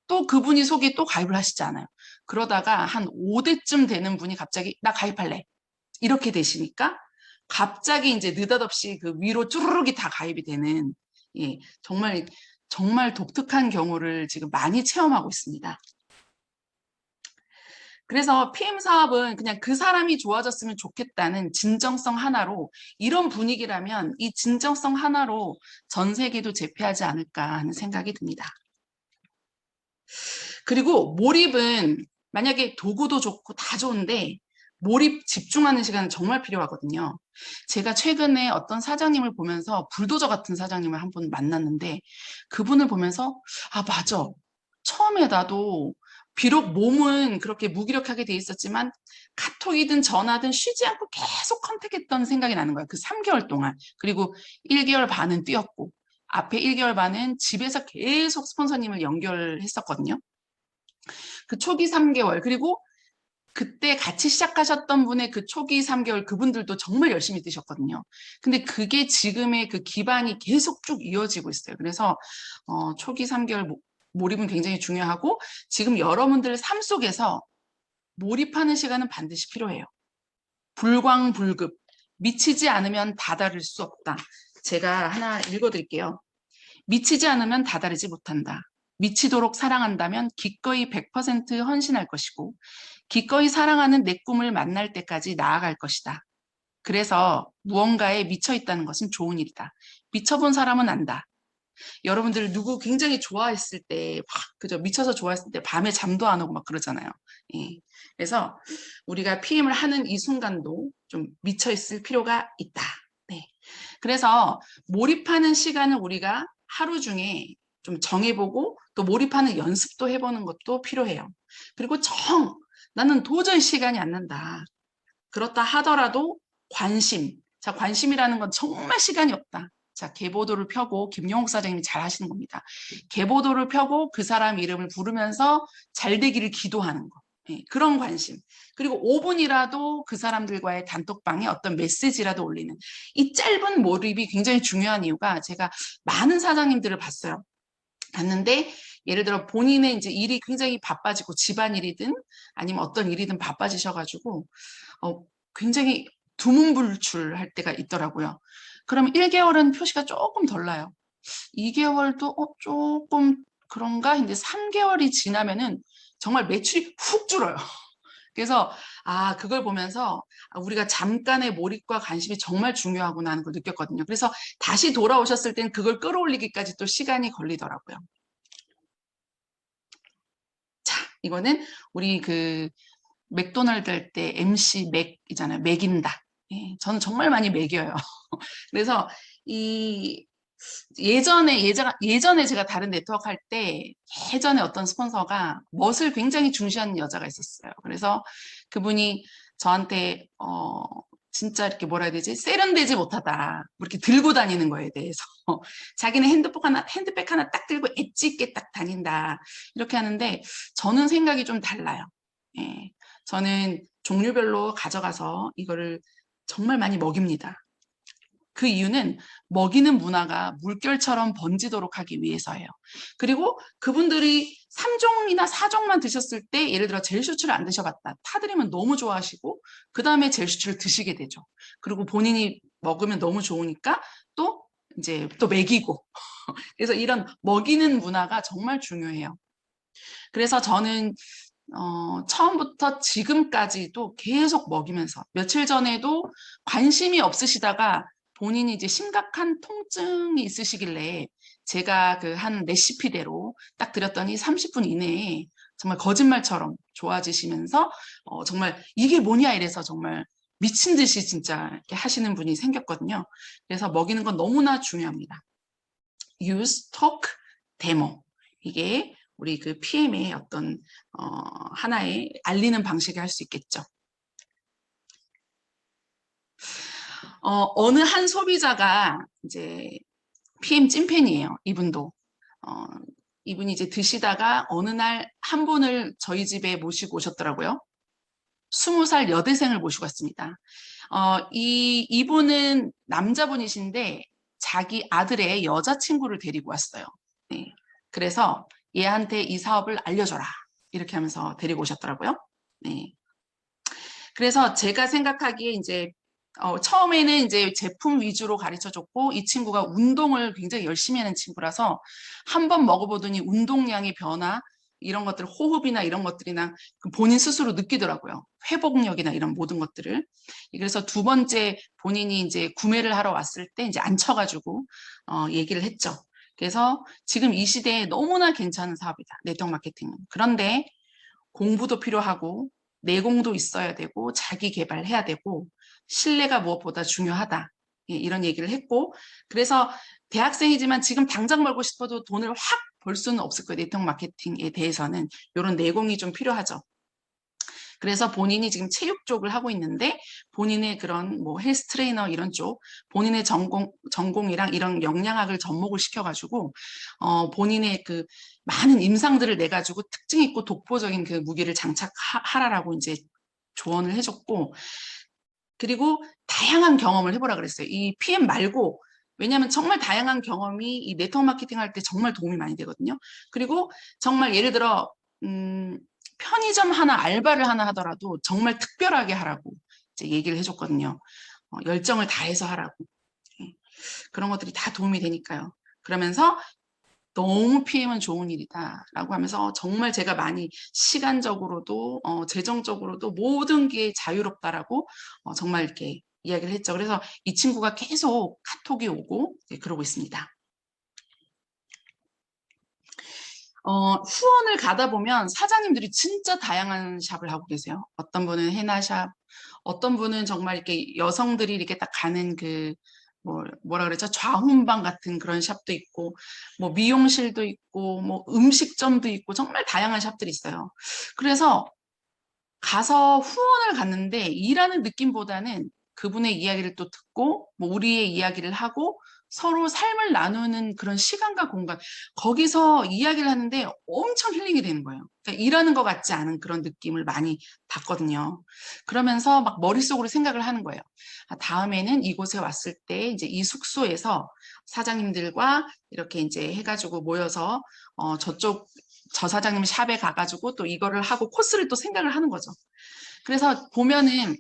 또 그분이 소개 또 가입을 하시지 않아요. 그러다가 한 5대쯤 되는 분이 갑자기 나 가입할래 이렇게 되시니까 갑자기 이제 느닷없이 그 위로 쭈루룩이 다 가입이 되는 정말 독특한 경우를 지금 많이 체험하고 있습니다. 그래서 PM 사업은 그냥 그 사람이 좋아졌으면 좋겠다는 진정성 하나로 이런 분위기라면 이 진정성 하나로 전 세계도 제패하지 않을까 하는 생각이 듭니다. 그리고 몰입은 만약에 도구도 좋고 다 좋은데 몰입 집중하는 시간은 정말 필요하거든요. 제가 최근에 어떤 사장님을 보면서 불도저 같은 사장님을 한 번 만났는데 그분을 보면서 아 맞아. 처음에 나도 비록 몸은 그렇게 무기력하게 돼 있었지만 카톡이든 전화든 쉬지 않고 계속 컨택했던 생각이 나는 거예요. 그 3개월 동안. 그리고 1개월 반은 뛰었고 앞에 1개월 반은 집에서 계속 스폰서님을 연결했었거든요. 그 초기 3개월 그리고 그때 같이 시작하셨던 분의 그 초기 3개월 그분들도 정말 열심히 뛰셨거든요. 근데 그게 지금의 그 기반이 계속 쭉 이어지고 있어요. 그래서 초기 3개월 몰입은 굉장히 중요하고 지금 여러분들 삶 속에서 몰입하는 시간은 반드시 필요해요. 불광불급, 미치지 않으면 다다를 수 없다. 제가 하나 읽어드릴게요. 미치지 않으면 다다르지 못한다. 미치도록 사랑한다면 기꺼이 100% 헌신할 것이고 기꺼이 사랑하는 내 꿈을 만날 때까지 나아갈 것이다. 그래서 무언가에 미쳐 있다는 것은 좋은 일이다. 미쳐본 사람은 안다. 여러분들 누구 굉장히 좋아했을 때, 막, 그죠? 미쳐서 좋아했을 때 밤에 잠도 안 오고 막 그러잖아요. 예. 그래서 우리가 PM을 하는 이 순간도 좀 미쳐 있을 필요가 있다. 네. 그래서 몰입하는 시간을 우리가 하루 중에 좀 정해보고 또 몰입하는 연습도 해보는 것도 필요해요. 그리고 나는 도저히 시간이 안 난다. 그렇다 하더라도 관심. 자, 관심이라는 건 정말 시간이 없다. 자, 계보도를 펴고 김용옥 사장님이 잘 하시는 겁니다. 계보도를 펴고 그 사람 이름을 부르면서 잘 되기를 기도하는 거. 예, 그런 관심. 그리고 5분이라도 그 사람들과의 단톡방에 어떤 메시지라도 올리는 이 짧은 몰입이 굉장히 중요한 이유가 제가 많은 사장님들을 봤어요. 봤는데 예를 들어 본인의 이제 일이 굉장히 바빠지고 집안일이든 아니면 어떤 일이든 바빠지셔가지고 굉장히 두문불출할 때가 있더라고요. 그럼 1개월은 표시가 조금 덜 나요. 2개월도 조금 그런가? 근데 3개월이 지나면은 정말 매출이 훅 줄어요. 그래서 그걸 보면서 우리가 잠깐의 몰입과 관심이 정말 중요하구나 하는 걸 느꼈거든요. 그래서 다시 돌아오셨을 때는 그걸 끌어올리기까지 또 시간이 걸리더라고요. 자, 이거는 우리 그 맥도날드 할 때 MC 맥이잖아요. 맥인다. 예, 저는 정말 많이 먹여요. 그래서 이 예전에 제가 다른 네트워크 할 때 예전에 어떤 스폰서가 멋을 굉장히 중시하는 여자가 있었어요. 그래서 그분이 저한테 진짜 이렇게 뭐라 해야 되지? 세련되지 못하다. 뭐 이렇게 들고 다니는 거에 대해서 자기는 핸드백 하나 딱 들고 엣지 있게 딱 다닌다. 이렇게 하는데 저는 생각이 좀 달라요. 예, 저는 종류별로 가져가서 이거를 정말 많이 먹입니다. 그 이유는 먹이는 문화가 물결처럼 번지도록 하기 위해서예요. 그리고 그분들이 3종이나 4종만 드셨을 때 예를 들어 젤슈츠를 안 드셔봤다. 타드리면 너무 좋아하시고 그 다음에 젤슈츠를 드시게 되죠. 그리고 본인이 먹으면 너무 좋으니까 또 이제 또 먹이고 그래서 이런 먹이는 문화가 정말 중요해요. 그래서 저는 처음부터 지금까지도 계속 먹이면서 며칠 전에도 관심이 없으시다가 본인이 이제 심각한 통증이 있으시길래 제가 그 한 레시피대로 딱 드렸더니 30분 이내에 정말 거짓말처럼 좋아지시면서 정말 이게 뭐냐 이래서 정말 미친 듯이 진짜 이렇게 하시는 분이 생겼거든요. 그래서 먹이는 건 너무나 중요합니다. Use, talk, demo. 이게 우리 그 PM의 어떤 하나의 알리는 방식이 할 수 있겠죠. 어느 한 소비자가 이제 PM 찐팬이에요. 이분도. 이분이 이제 드시다가 어느 날 한 분을 저희 집에 모시고 오셨더라고요. 20살 여대생을 모시고 왔습니다. 이분은 남자분이신데 자기 아들의 여자친구를 데리고 왔어요. 네. 그래서 얘한테 이 사업을 알려줘라. 이렇게 하면서 데리고 오셨더라고요. 네. 그래서 제가 생각하기에 이제 처음에는 이제 제품 위주로 가르쳐줬고 이 친구가 운동을 굉장히 열심히 하는 친구라서 한번 먹어보더니 운동량의 변화 이런 것들 호흡이나 이런 것들이나 본인 스스로 느끼더라고요. 회복력이나 이런 모든 것들을. 그래서 두 번째 본인이 이제 구매를 하러 왔을 때 이제 앉혀가지고 얘기를 했죠. 그래서 지금 이 시대에 너무나 괜찮은 사업이다. 네트워크 마케팅은. 그런데 공부도 필요하고 내공도 있어야 되고 자기 개발해야 되고 신뢰가 무엇보다 중요하다. 예, 이런 얘기를 했고 그래서 대학생이지만 지금 당장 벌고 싶어도 돈을 확 벌 수는 없을 거예요. 네트워크 마케팅에 대해서는 이런 내공이 좀 필요하죠. 그래서 본인이 지금 체육 쪽을 하고 있는데 본인의 그런 뭐 헬스 트레이너 이런 쪽 본인의 전공이랑 이런 영양학을 접목을 시켜가지고 본인의 그 많은 임상들을 내 가지고 특징 있고 독보적인 그 무기를 장착하라라고 이제 조언을 해줬고 그리고 다양한 경험을 해보라 그랬어요. 이 PM 말고 왜냐하면 정말 다양한 경험이 이 네트워크 마케팅 할 때 정말 도움이 많이 되거든요. 그리고 정말 예를 들어 편의점 하나 알바를 하나 하더라도 정말 특별하게 하라고 이제 얘기를 해줬거든요. 열정을 다해서 하라고. 예, 그런 것들이 다 도움이 되니까요. 그러면서 너무 PM은 좋은 일이다라고 하면서 정말 제가 많이 시간적으로도 재정적으로도 모든 게 자유롭다라고 정말 이렇게 이야기를 했죠. 그래서 이 친구가 계속 카톡이 오고 그러고 있습니다. 후원을 가다 보면 사장님들이 진짜 다양한 샵을 하고 계세요. 어떤 분은 헤나샵, 어떤 분은 정말 이렇게 여성들이 이렇게 딱 가는 그 뭐라 그러죠? 좌훈방 같은 그런 샵도 있고, 뭐 미용실도 있고, 뭐 음식점도 있고, 정말 다양한 샵들이 있어요. 그래서 가서 후원을 갔는데 일하는 느낌보다는 그분의 이야기를 또 듣고, 뭐 우리의 이야기를 하고, 서로 삶을 나누는 그런 시간과 공간, 거기서 이야기를 하는데 엄청 힐링이 되는 거예요. 그러니까 일하는 것 같지 않은 그런 느낌을 많이 받거든요. 그러면서 막 머릿속으로 생각을 하는 거예요. 다음에는 이곳에 왔을 때 이제 이 숙소에서 사장님들과 이렇게 이제 해가지고 모여서 저 사장님 샵에 가가지고 또 이거를 하고 코스를 또 생각을 하는 거죠. 그래서 보면은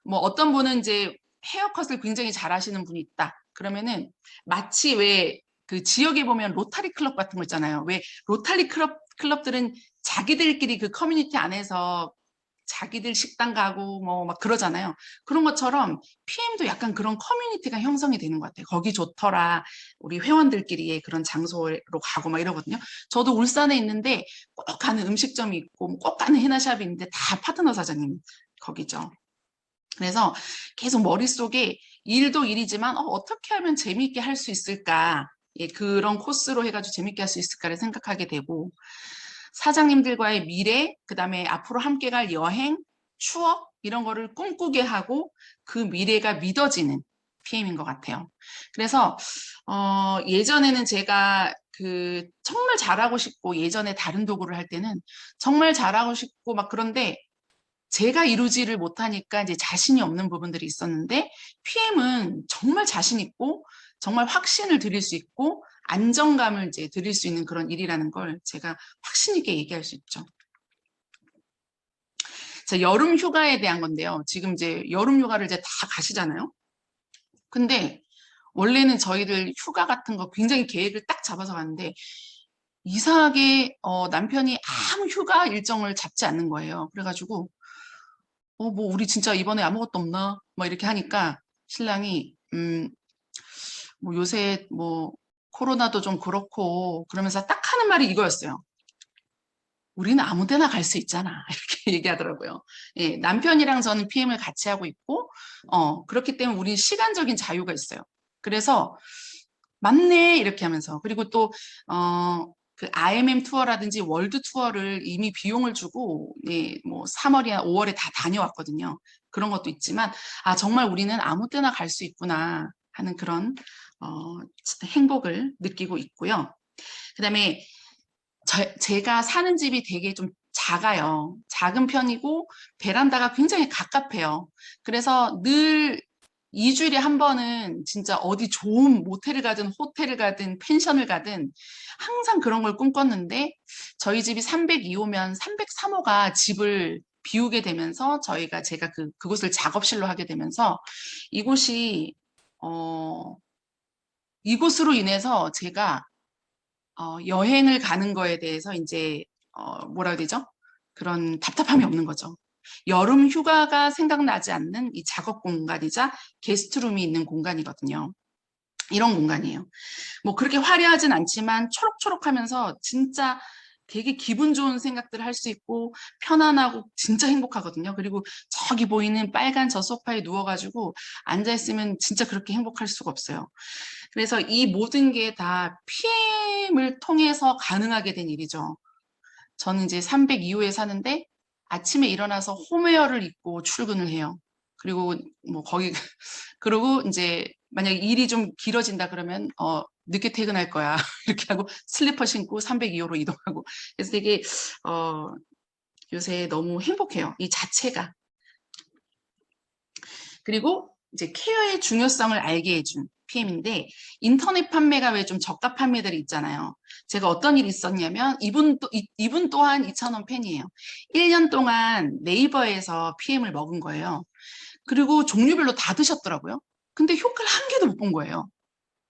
뭐 어떤 분은 이제 헤어컷을 굉장히 잘하시는 분이 있다. 그러면은 마치 왜 그 지역에 보면 로타리 클럽 같은 거 있잖아요. 왜 로타리 클럽들은 자기들끼리 그 커뮤니티 안에서 자기들 식당 가고 뭐 막 그러잖아요. 그런 것처럼 PM도 약간 그런 커뮤니티가 형성이 되는 것 같아요. 거기 좋더라. 우리 회원들끼리의 그런 장소로 가고 막 이러거든요. 저도 울산에 있는데 꼭 가는 음식점이 있고 꼭 가는 헤나샵이 있는데 다 파트너 사장님 거기죠. 그래서 계속 머릿속에 일도 일이지만 어떻게 하면 재미있게 할 수 있을까? 예, 그런 코스로 해가지고 재밌게 할 수 있을까를 생각하게 되고 사장님들과의 미래, 그다음에 앞으로 함께 갈 여행, 추억 이런 거를 꿈꾸게 하고 그 미래가 믿어지는 PM인 것 같아요. 그래서 예전에는 제가 그 정말 잘하고 싶고 예전에 다른 도구를 할 때는 정말 잘하고 싶고 막 그런데 제가 이루지를 못하니까 이제 자신이 없는 부분들이 있었는데 PM은 정말 자신 있고 정말 확신을 드릴 수 있고 안정감을 이제 드릴 수 있는 그런 일이라는 걸 제가 확신 있게 얘기할 수 있죠. 자, 여름 휴가에 대한 건데요. 지금 이제 여름 휴가를 이제 다 가시잖아요. 근데 원래는 저희들 휴가 같은 거 굉장히 계획을 딱 잡아서 가는데 이상하게 남편이 아무 휴가 일정을 잡지 않는 거예요. 그래가지고 뭐 우리 진짜 이번에 아무것도 없나? 뭐 이렇게 하니까 신랑이 뭐 요새 뭐 코로나도 좀 그렇고 그러면서 딱 하는 말이 이거였어요. 우리는 아무 데나 갈 수 있잖아. 이렇게 얘기하더라고요. 예, 남편이랑 저는 PM을 같이 하고 있고, 그렇기 때문에 우리는 시간적인 자유가 있어요. 그래서, 맞네. 이렇게 하면서. 그리고 또, 그 IMM 투어라든지 월드 투어를 이미 비용을 주고, 예, 뭐 3월이나 5월에 다 다녀왔거든요. 그런 것도 있지만, 정말 우리는 아무 때나 갈 수 있구나 하는 그런, 행복을 느끼고 있고요. 그 다음에 제가 사는 집이 되게 좀 작아요. 작은 편이고 베란다가 굉장히 갑갑해요. 그래서 늘 2주일에 한 번은 진짜 어디 좋은 모텔을 가든 호텔을 가든 펜션을 가든 항상 그런 걸 꿈꿨는데 저희 집이 302호면 303호가 집을 비우게 되면서 제가 그곳을 작업실로 하게 되면서 이곳이 이곳으로 인해서 제가 여행을 가는 거에 대해서 이제 뭐라 해야 되죠? 그런 답답함이 없는 거죠. 여름 휴가가 생각나지 않는 이 작업 공간이자 게스트룸이 있는 공간이거든요. 이런 공간이에요. 뭐 그렇게 화려하진 않지만 초록초록하면서 진짜 되게 기분 좋은 생각들을 할 수 있고 편안하고 진짜 행복하거든요. 그리고 저기 보이는 빨간 저 소파에 누워가지고 앉아있으면 진짜 그렇게 행복할 수가 없어요. 그래서 이 모든 게 다 PM을 통해서 가능하게 된 일이죠. 저는 이제 302호에 사는데 아침에 일어나서 홈웨어를 입고 출근을 해요. 그리고 뭐 그러고 이제 만약에 일이 좀 길어진다 그러면 늦게 퇴근할 거야. 이렇게 하고 슬리퍼 신고 302호로 이동하고. 그래서 되게 요새 너무 행복해요. 이 자체가. 그리고 이제 케어의 중요성을 알게 해준 PM인데 인터넷 판매가 왜 좀 저가 판매들이 있잖아요. 제가 어떤 일이 있었냐면 이분 또한 이찬원 팬이에요. 1년 동안 네이버에서 PM을 먹은 거예요. 그리고 종류별로 다 드셨더라고요. 근데 효과를 한 개도 못 본 거예요.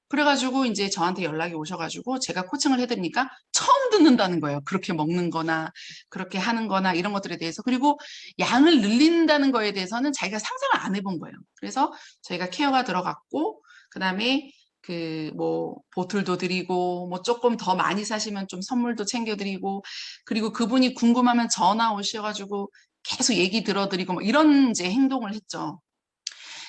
그래가지고 이제 저한테 연락이 오셔가지고 제가 코칭을 해드리니까 처음 듣는다는 거예요. 그렇게 먹는 거나 그렇게 하는 거나 이런 것들에 대해서. 그리고 양을 늘린다는 거에 대해서는 자기가 상상을 안 해본 거예요. 그래서 저희가 케어가 들어갔고, 그 다음에 그 뭐 보틀도 드리고, 뭐 조금 더 많이 사시면 좀 선물도 챙겨드리고, 그리고 그분이 궁금하면 전화 오셔가지고 계속 얘기 들어드리고 뭐 이런 이제 행동을 했죠.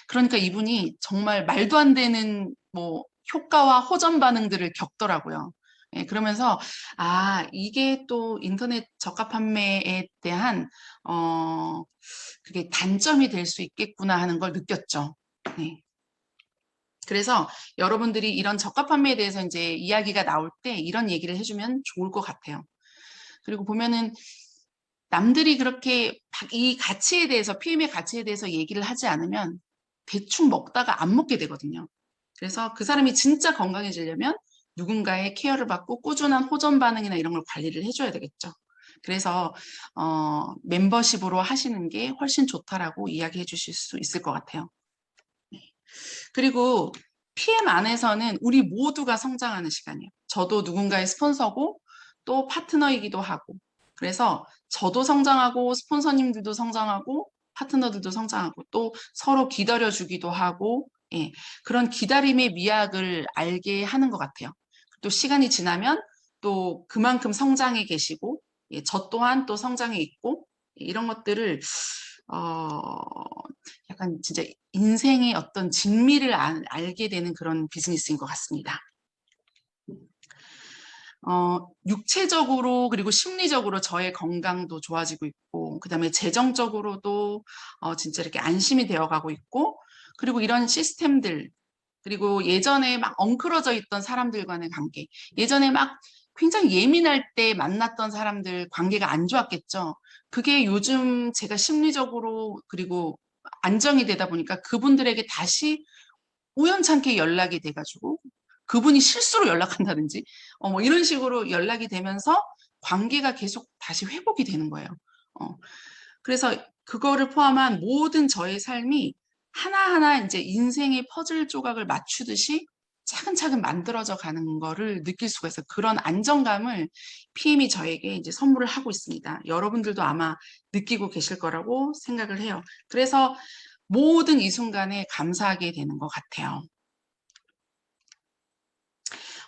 그러니까 이분이 정말 말도 안 되는 뭐 효과와 호전 반응들을 겪더라고요. 예, 그러면서 아, 이게 또 인터넷 저가 판매에 대한 그게 단점이 될 수 있겠구나 하는 걸 느꼈죠. 네. 그래서 여러분들이 이런 저가 판매에 대해서 이제 이야기가 나올 때 이런 얘기를 해주면 좋을 것 같아요. 그리고 보면은 남들이 그렇게 이 가치에 대해서, PM의 가치에 대해서 얘기를 하지 않으면 대충 먹다가 안 먹게 되거든요. 그래서 그 사람이 진짜 건강해지려면 누군가의 케어를 받고 꾸준한 호전 반응이나 이런 걸 관리를 해줘야 되겠죠. 그래서 멤버십으로 하시는 게 훨씬 좋다라고 이야기해 주실 수 있을 것 같아요. 그리고 PM 안에서는 우리 모두가 성장하는 시간이에요. 저도 누군가의 스폰서고 또 파트너이기도 하고, 그래서 저도 성장하고 스폰서님들도 성장하고 파트너들도 성장하고 또 서로 기다려주기도 하고, 예, 그런 기다림의 미학을 알게 하는 것 같아요. 또 시간이 지나면 또 그만큼 성장해 계시고, 예, 저 또한 또 성장해 있고, 이런 것들을 약간 진짜 인생의 어떤 진미를 알게 되는 그런 비즈니스인 것 같습니다. 육체적으로 그리고 심리적으로 저의 건강도 좋아지고 있고, 그 다음에 재정적으로도 진짜 이렇게 안심이 되어가고 있고, 그리고 이런 시스템들, 그리고 예전에 막 엉클어져 있던 사람들과의 관계, 예전에 막 굉장히 예민할 때 만났던 사람들 관계가 안 좋았겠죠. 그게 요즘 제가 심리적으로 그리고 안정이 되다 보니까 그분들에게 다시 우연찮게 연락이 돼가지고 그분이 실수로 연락한다든지 뭐 이런 식으로 연락이 되면서 관계가 계속 다시 회복이 되는 거예요. 그래서 그거를 포함한 모든 저의 삶이 하나하나 이제 인생의 퍼즐 조각을 맞추듯이 차근차근 만들어져 가는 거를 느낄 수가 있어요. 그런 안정감을 PM이 저에게 이제 선물을 하고 있습니다. 여러분들도 아마 느끼고 계실 거라고 생각을 해요. 그래서 모든 이 순간에 감사하게 되는 것 같아요.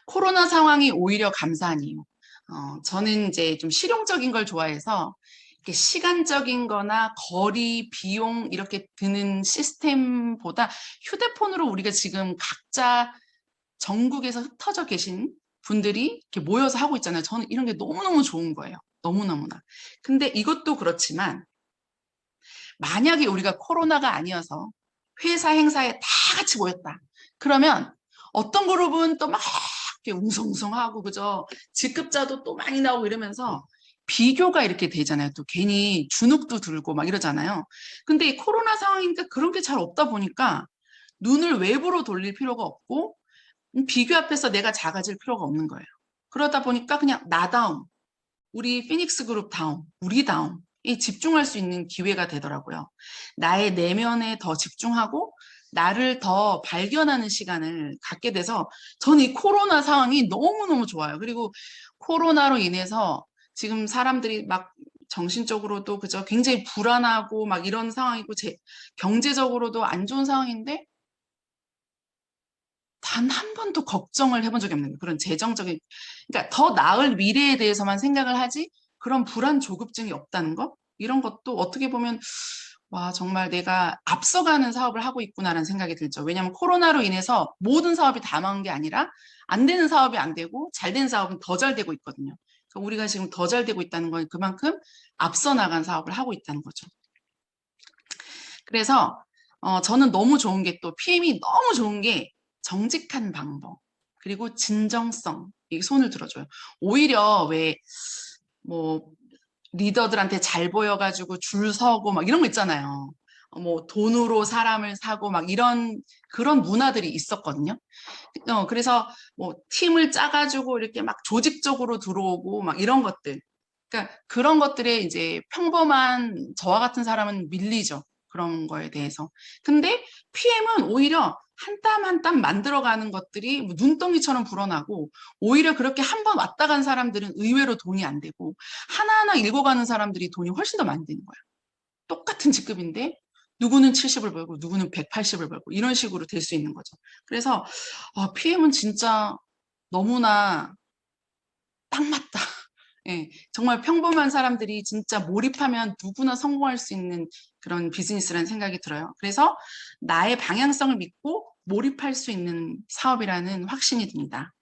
코로나 상황이 오히려 감사한 이유. 저는 이제 좀 실용적인 걸 좋아해서 이렇게 시간적인 거나 거리, 비용 이렇게 드는 시스템보다 휴대폰으로 우리가 지금 각자 전국에서 흩어져 계신 분들이 이렇게 모여서 하고 있잖아요. 저는 이런 게 너무너무 좋은 거예요. 너무너무나. 근데 이것도 그렇지만 만약에 우리가 코로나가 아니어서 회사 행사에 다 같이 모였다. 그러면 어떤 그룹은 또 막 웅성웅성하고 그죠? 직급자도 또 많이 나오고 이러면서 비교가 이렇게 되잖아요. 또 괜히 주눅도 들고 막 이러잖아요. 근데 이 코로나 상황이니까 그런 게 잘 없다 보니까 눈을 외부로 돌릴 필요가 없고 비교 앞에서 내가 작아질 필요가 없는 거예요. 그러다 보니까 그냥 나다움, 우리 피닉스 그룹 다움, 우리 다움 이 집중할 수 있는 기회가 되더라고요. 나의 내면에 더 집중하고 나를 더 발견하는 시간을 갖게 돼서 저는 이 코로나 상황이 너무너무 좋아요. 그리고 코로나로 인해서 지금 사람들이 막 정신적으로도 그죠? 굉장히 불안하고 막 이런 상황이고 경제적으로도 안 좋은 상황인데 단 한 번도 걱정을 해본 적이 없는 거예요. 그런 재정적인, 그러니까 더 나을 미래에 대해서만 생각을 하지 그런 불안 조급증이 없다는 거? 이런 것도 어떻게 보면 와, 정말 내가 앞서가는 사업을 하고 있구나라는 생각이 들죠. 왜냐하면 코로나로 인해서 모든 사업이 다 망한 게 아니라 안 되는 사업이 안 되고 잘 된 사업은 더 잘 되고 있거든요. 그러니까 우리가 지금 더 잘 되고 있다는 건 그만큼 앞서 나간 사업을 하고 있다는 거죠. 그래서 저는 너무 좋은 게 또 PM이 너무 좋은 게 정직한 방법 그리고 진정성 이게 손을 들어줘요. 오히려 왜 뭐 리더들한테 잘 보여가지고 줄 서고 막 이런 거 있잖아요. 뭐 돈으로 사람을 사고 막 이런 그런 문화들이 있었거든요. 그래서 뭐 팀을 짜가지고 이렇게 막 조직적으로 들어오고 막 이런 것들. 그러니까 그런 것들에 이제 평범한 저와 같은 사람은 밀리죠. 그런 거에 대해서. 근데 PM은 오히려 한 땀 한 땀 만들어가는 것들이 뭐 눈덩이처럼 불어나고 오히려 그렇게 한 번 왔다 간 사람들은 의외로 돈이 안 되고 하나하나 읽어가는 사람들이 돈이 훨씬 더 많이 되는 거예요. 똑같은 직급인데 누구는 70을 벌고 누구는 180을 벌고 이런 식으로 될 수 있는 거죠. 그래서 PM은 진짜 너무나 딱 맞다. 예, 정말 평범한 사람들이 진짜 몰입하면 누구나 성공할 수 있는 그런 비즈니스라는 생각이 들어요. 그래서 나의 방향성을 믿고 몰입할 수 있는 사업이라는 확신이 듭니다.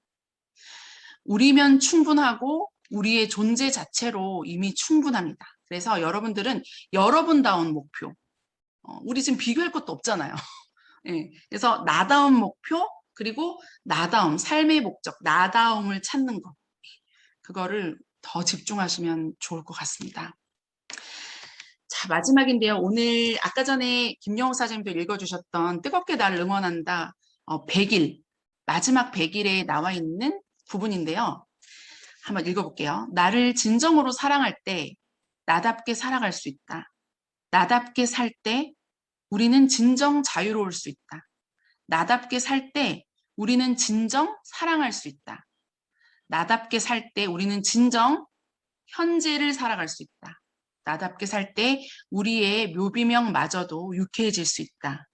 우리면 충분하고 우리의 존재 자체로 이미 충분합니다. 그래서 여러분들은 여러분다운 목표, 우리 지금 비교할 것도 없잖아요. 예, 그래서 나다운 목표, 그리고 나다움, 삶의 목적, 나다움을 찾는 것. 그거를 더 집중하시면 좋을 것 같습니다. 자, 마지막인데요. 오늘 아까 전에 김영옥 사장님도 읽어주셨던 뜨겁게 나를 응원한다 100일, 마지막 100일에 나와 있는 부분인데요. 한번 읽어볼게요. 나를 진정으로 사랑할 때 나답게 살아갈 수 있다. 나답게 살 때 우리는 진정 자유로울 수 있다. 나답게 살 때 우리는 진정 사랑할 수 있다. 나답게 살 때 우리는 진정 현재를 살아갈 수 있다. 나답게 살 때 우리의 묘비명마저도 유쾌해질 수 있다.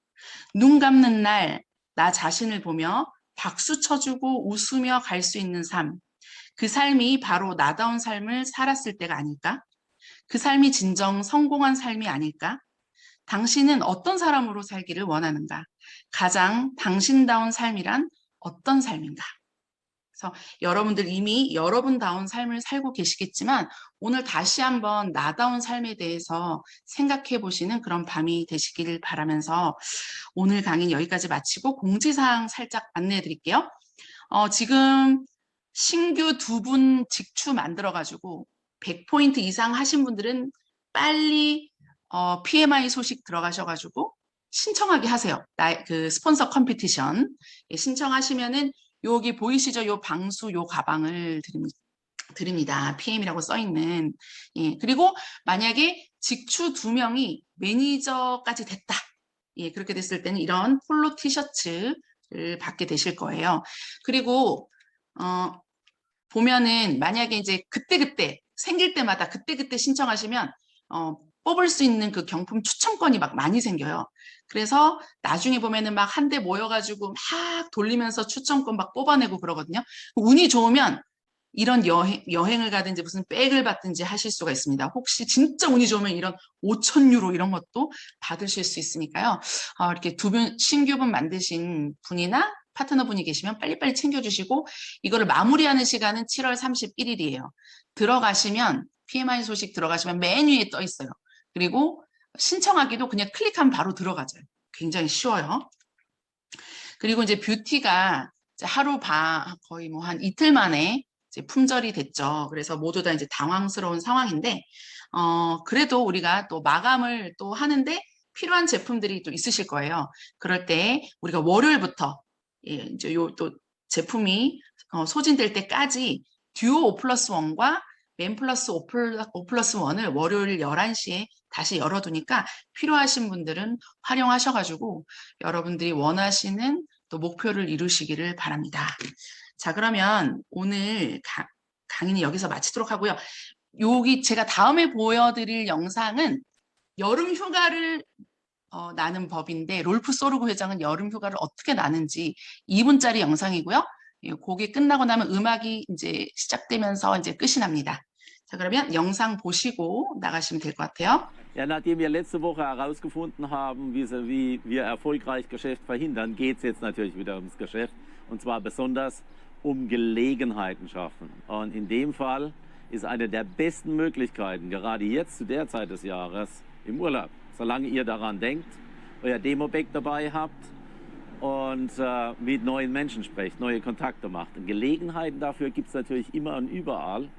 눈 감는 날 나 자신을 보며 박수 쳐주고 웃으며 갈 수 있는 삶. 그 삶이 바로 나다운 삶을 살았을 때가 아닐까? 그 삶이 진정 성공한 삶이 아닐까? 당신은 어떤 사람으로 살기를 원하는가? 가장 당신다운 삶이란 어떤 삶인가? 그래서 여러분들 이미 여러분다운 삶을 살고 계시겠지만 오늘 다시 한번 나다운 삶에 대해서 생각해 보시는 그런 밤이 되시길 바라면서 오늘 강의는 여기까지 마치고 공지사항 살짝 안내해 드릴게요. 지금 신규 2분 직추 만들어가지고 100포인트 이상 하신 분들은 빨리 PMI 소식 들어가셔가지고 신청하게 하세요. 그 스폰서 컴피티션 신청하시면은 여기 보이시죠? 요 방수 요 가방을 드립니다. PM이라고 써있는. 예, 그리고 만약에 직추 2명이 매니저까지 됐다. 예, 그렇게 됐을 때는 이런 폴로 티셔츠를 받게 되실 거예요. 그리고 보면은 만약에 이제 그때그때 생길 때마다 그때그때 신청하시면 뽑을 수 있는 그 경품 추첨권이 막 많이 생겨요. 그래서 나중에 보면은 막 한데 모여가지고 막 돌리면서 추첨권 막 뽑아내고 그러거든요. 운이 좋으면 이런 여행을 가든지 무슨 백을 받든지 하실 수가 있습니다. 혹시 진짜 운이 좋으면 이런 5,000유로 이런 것도 받으실 수 있으니까요. 이렇게 신규분 만드신 분이나 파트너분이 계시면 빨리빨리 챙겨주시고 이거를 마무리하는 시간은 7월 31일이에요. 들어가시면 PMI 소식 들어가시면 맨 위에 떠 있어요. 그리고 신청하기도 그냥 클릭하면 바로 들어가져요. 굉장히 쉬워요. 그리고 이제 뷰티가 이제 거의 뭐 한 이틀 만에 이제 품절이 됐죠. 그래서 모두 다 이제 당황스러운 상황인데, 그래도 우리가 또 마감을 또 하는데 필요한 제품들이 또 있으실 거예요. 그럴 때 우리가 월요일부터 예, 이제 요 또 제품이 소진될 때까지 듀오 5+1과 맨 플러스 5+1을 월요일 11시에 다시 열어두니까 필요하신 분들은 활용하셔가지고 여러분들이 원하시는 또 목표를 이루시기를 바랍니다. 자, 그러면 오늘 강의는 여기서 마치도록 하고요. 여기 제가 다음에 보여드릴 영상은 여름 휴가를 나는 법인데 롤프 소르그 회장은 여름 휴가를 어떻게 나는지 2분짜리 영상이고요. 그게 끝나고 나면 음악이 이제 시작되면서 이제 끝이 납니다. 자, 그러면 영상 보시고 나가시면 될 것 같아요. Ja, nachdem wir letzte Woche herausgefunden haben, wie wir erfolgreich Geschäft verhindern, geht es jetzt natürlich wieder ums Geschäft. Und zwar besonders um Gelegenheiten schaffen. Und in dem Fall ist eine der besten Möglichkeiten, gerade jetzt zu der Zeit des Jahres, im Urlaub. Solange ihr daran denkt, euer Demo-Bag dabei habt und mit neuen Menschen sprecht, neue Kontakte macht. Und Gelegenheiten dafür gibt es natürlich immer und überall.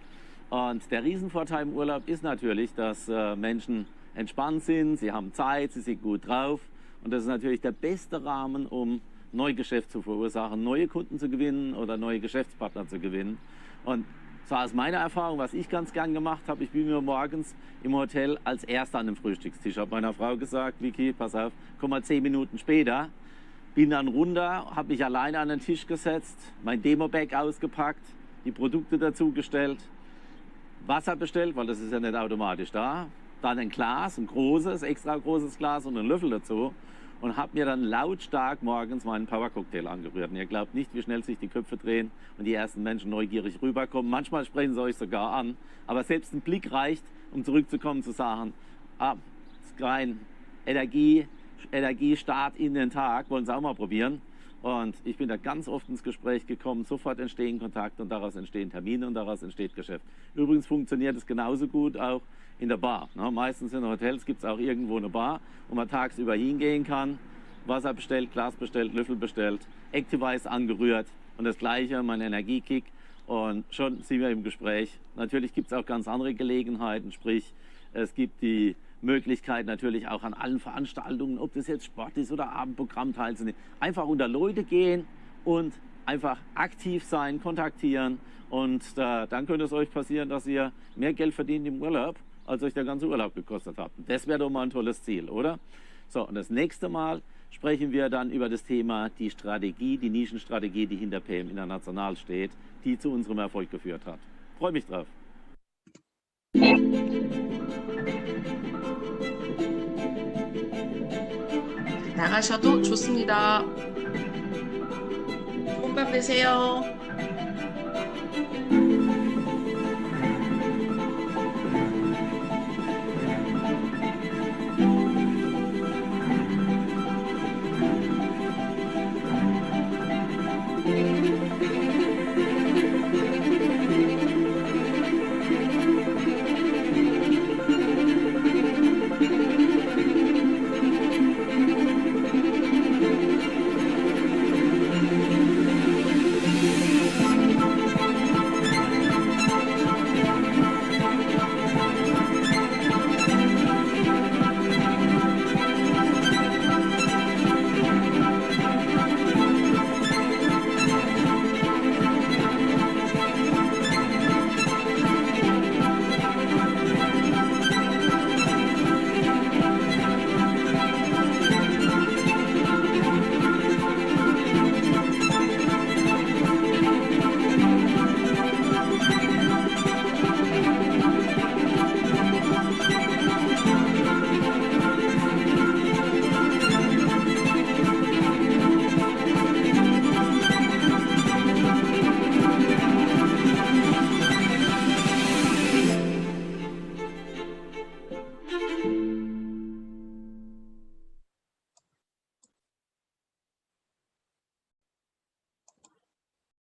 Und der Riesenvorteil im Urlaub ist natürlich, dass Menschen entspannt sind, sie haben Zeit, sie sind gut drauf. Und das ist natürlich der beste Rahmen, um Neugeschäft zu verursachen, neue Kunden zu gewinnen oder neue Geschäftspartner zu gewinnen. Und zwar aus meiner Erfahrung, was ich ganz gern gemacht habe, ich bin mir morgens im Hotel als Erster an dem Frühstückstisch. Ich habe meiner Frau gesagt, Vicky, pass auf, komm mal 10 Minuten später. Bin dann runter, habe mich alleine an den Tisch gesetzt, mein Demo-Bag ausgepackt, die Produkte dazugestellt, Wasser bestellt, weil das ist ja nicht automatisch da. Dann ein Glas, ein großes, extra großes Glas und einen Löffel dazu. Und habe mir dann lautstark morgens meinen Power-Cocktail angerührt. Und ihr glaubt nicht, wie schnell sich die Köpfe drehen und die ersten Menschen neugierig rüberkommen. Manchmal sprechen sie euch sogar an. Aber selbst ein Blick reicht, um zurückzukommen, zu sagen, ist rein Energiestart in den Tag, wollen sie auch mal probieren. Und ich bin da ganz oft ins Gespräch gekommen, sofort entstehen Kontakte und daraus entstehen Termine und daraus entsteht Geschäft. Übrigens funktioniert es genauso gut auch in der Bar. Ne? Meistens in Hotels gibt es auch irgendwo eine Bar, wo man tagsüber hingehen kann, Wasser bestellt, Glas bestellt, Löffel bestellt, Activise angerührt und das Gleiche, mein Energiekick und schon sind wir im Gespräch. Natürlich gibt es auch ganz andere Gelegenheiten, sprich es gibt die Möglichkeit natürlich auch an allen Veranstaltungen, ob das jetzt Sport ist oder Abendprogramm teilzunehmen, einfach unter Leute gehen und einfach aktiv sein, kontaktieren und dann könnte es euch passieren, dass ihr mehr Geld verdient im Urlaub, als euch der ganze Urlaub gekostet hat. Das wäre doch mal ein tolles Ziel, oder? So, und das nächste Mal sprechen wir dann über das Thema die Strategie, die Nischenstrategie, die hinter PM International steht, die zu unserem Erfolg geführt hat. Freue mich drauf. 나가셔도 좋습니다. 좋은 밤 되세요.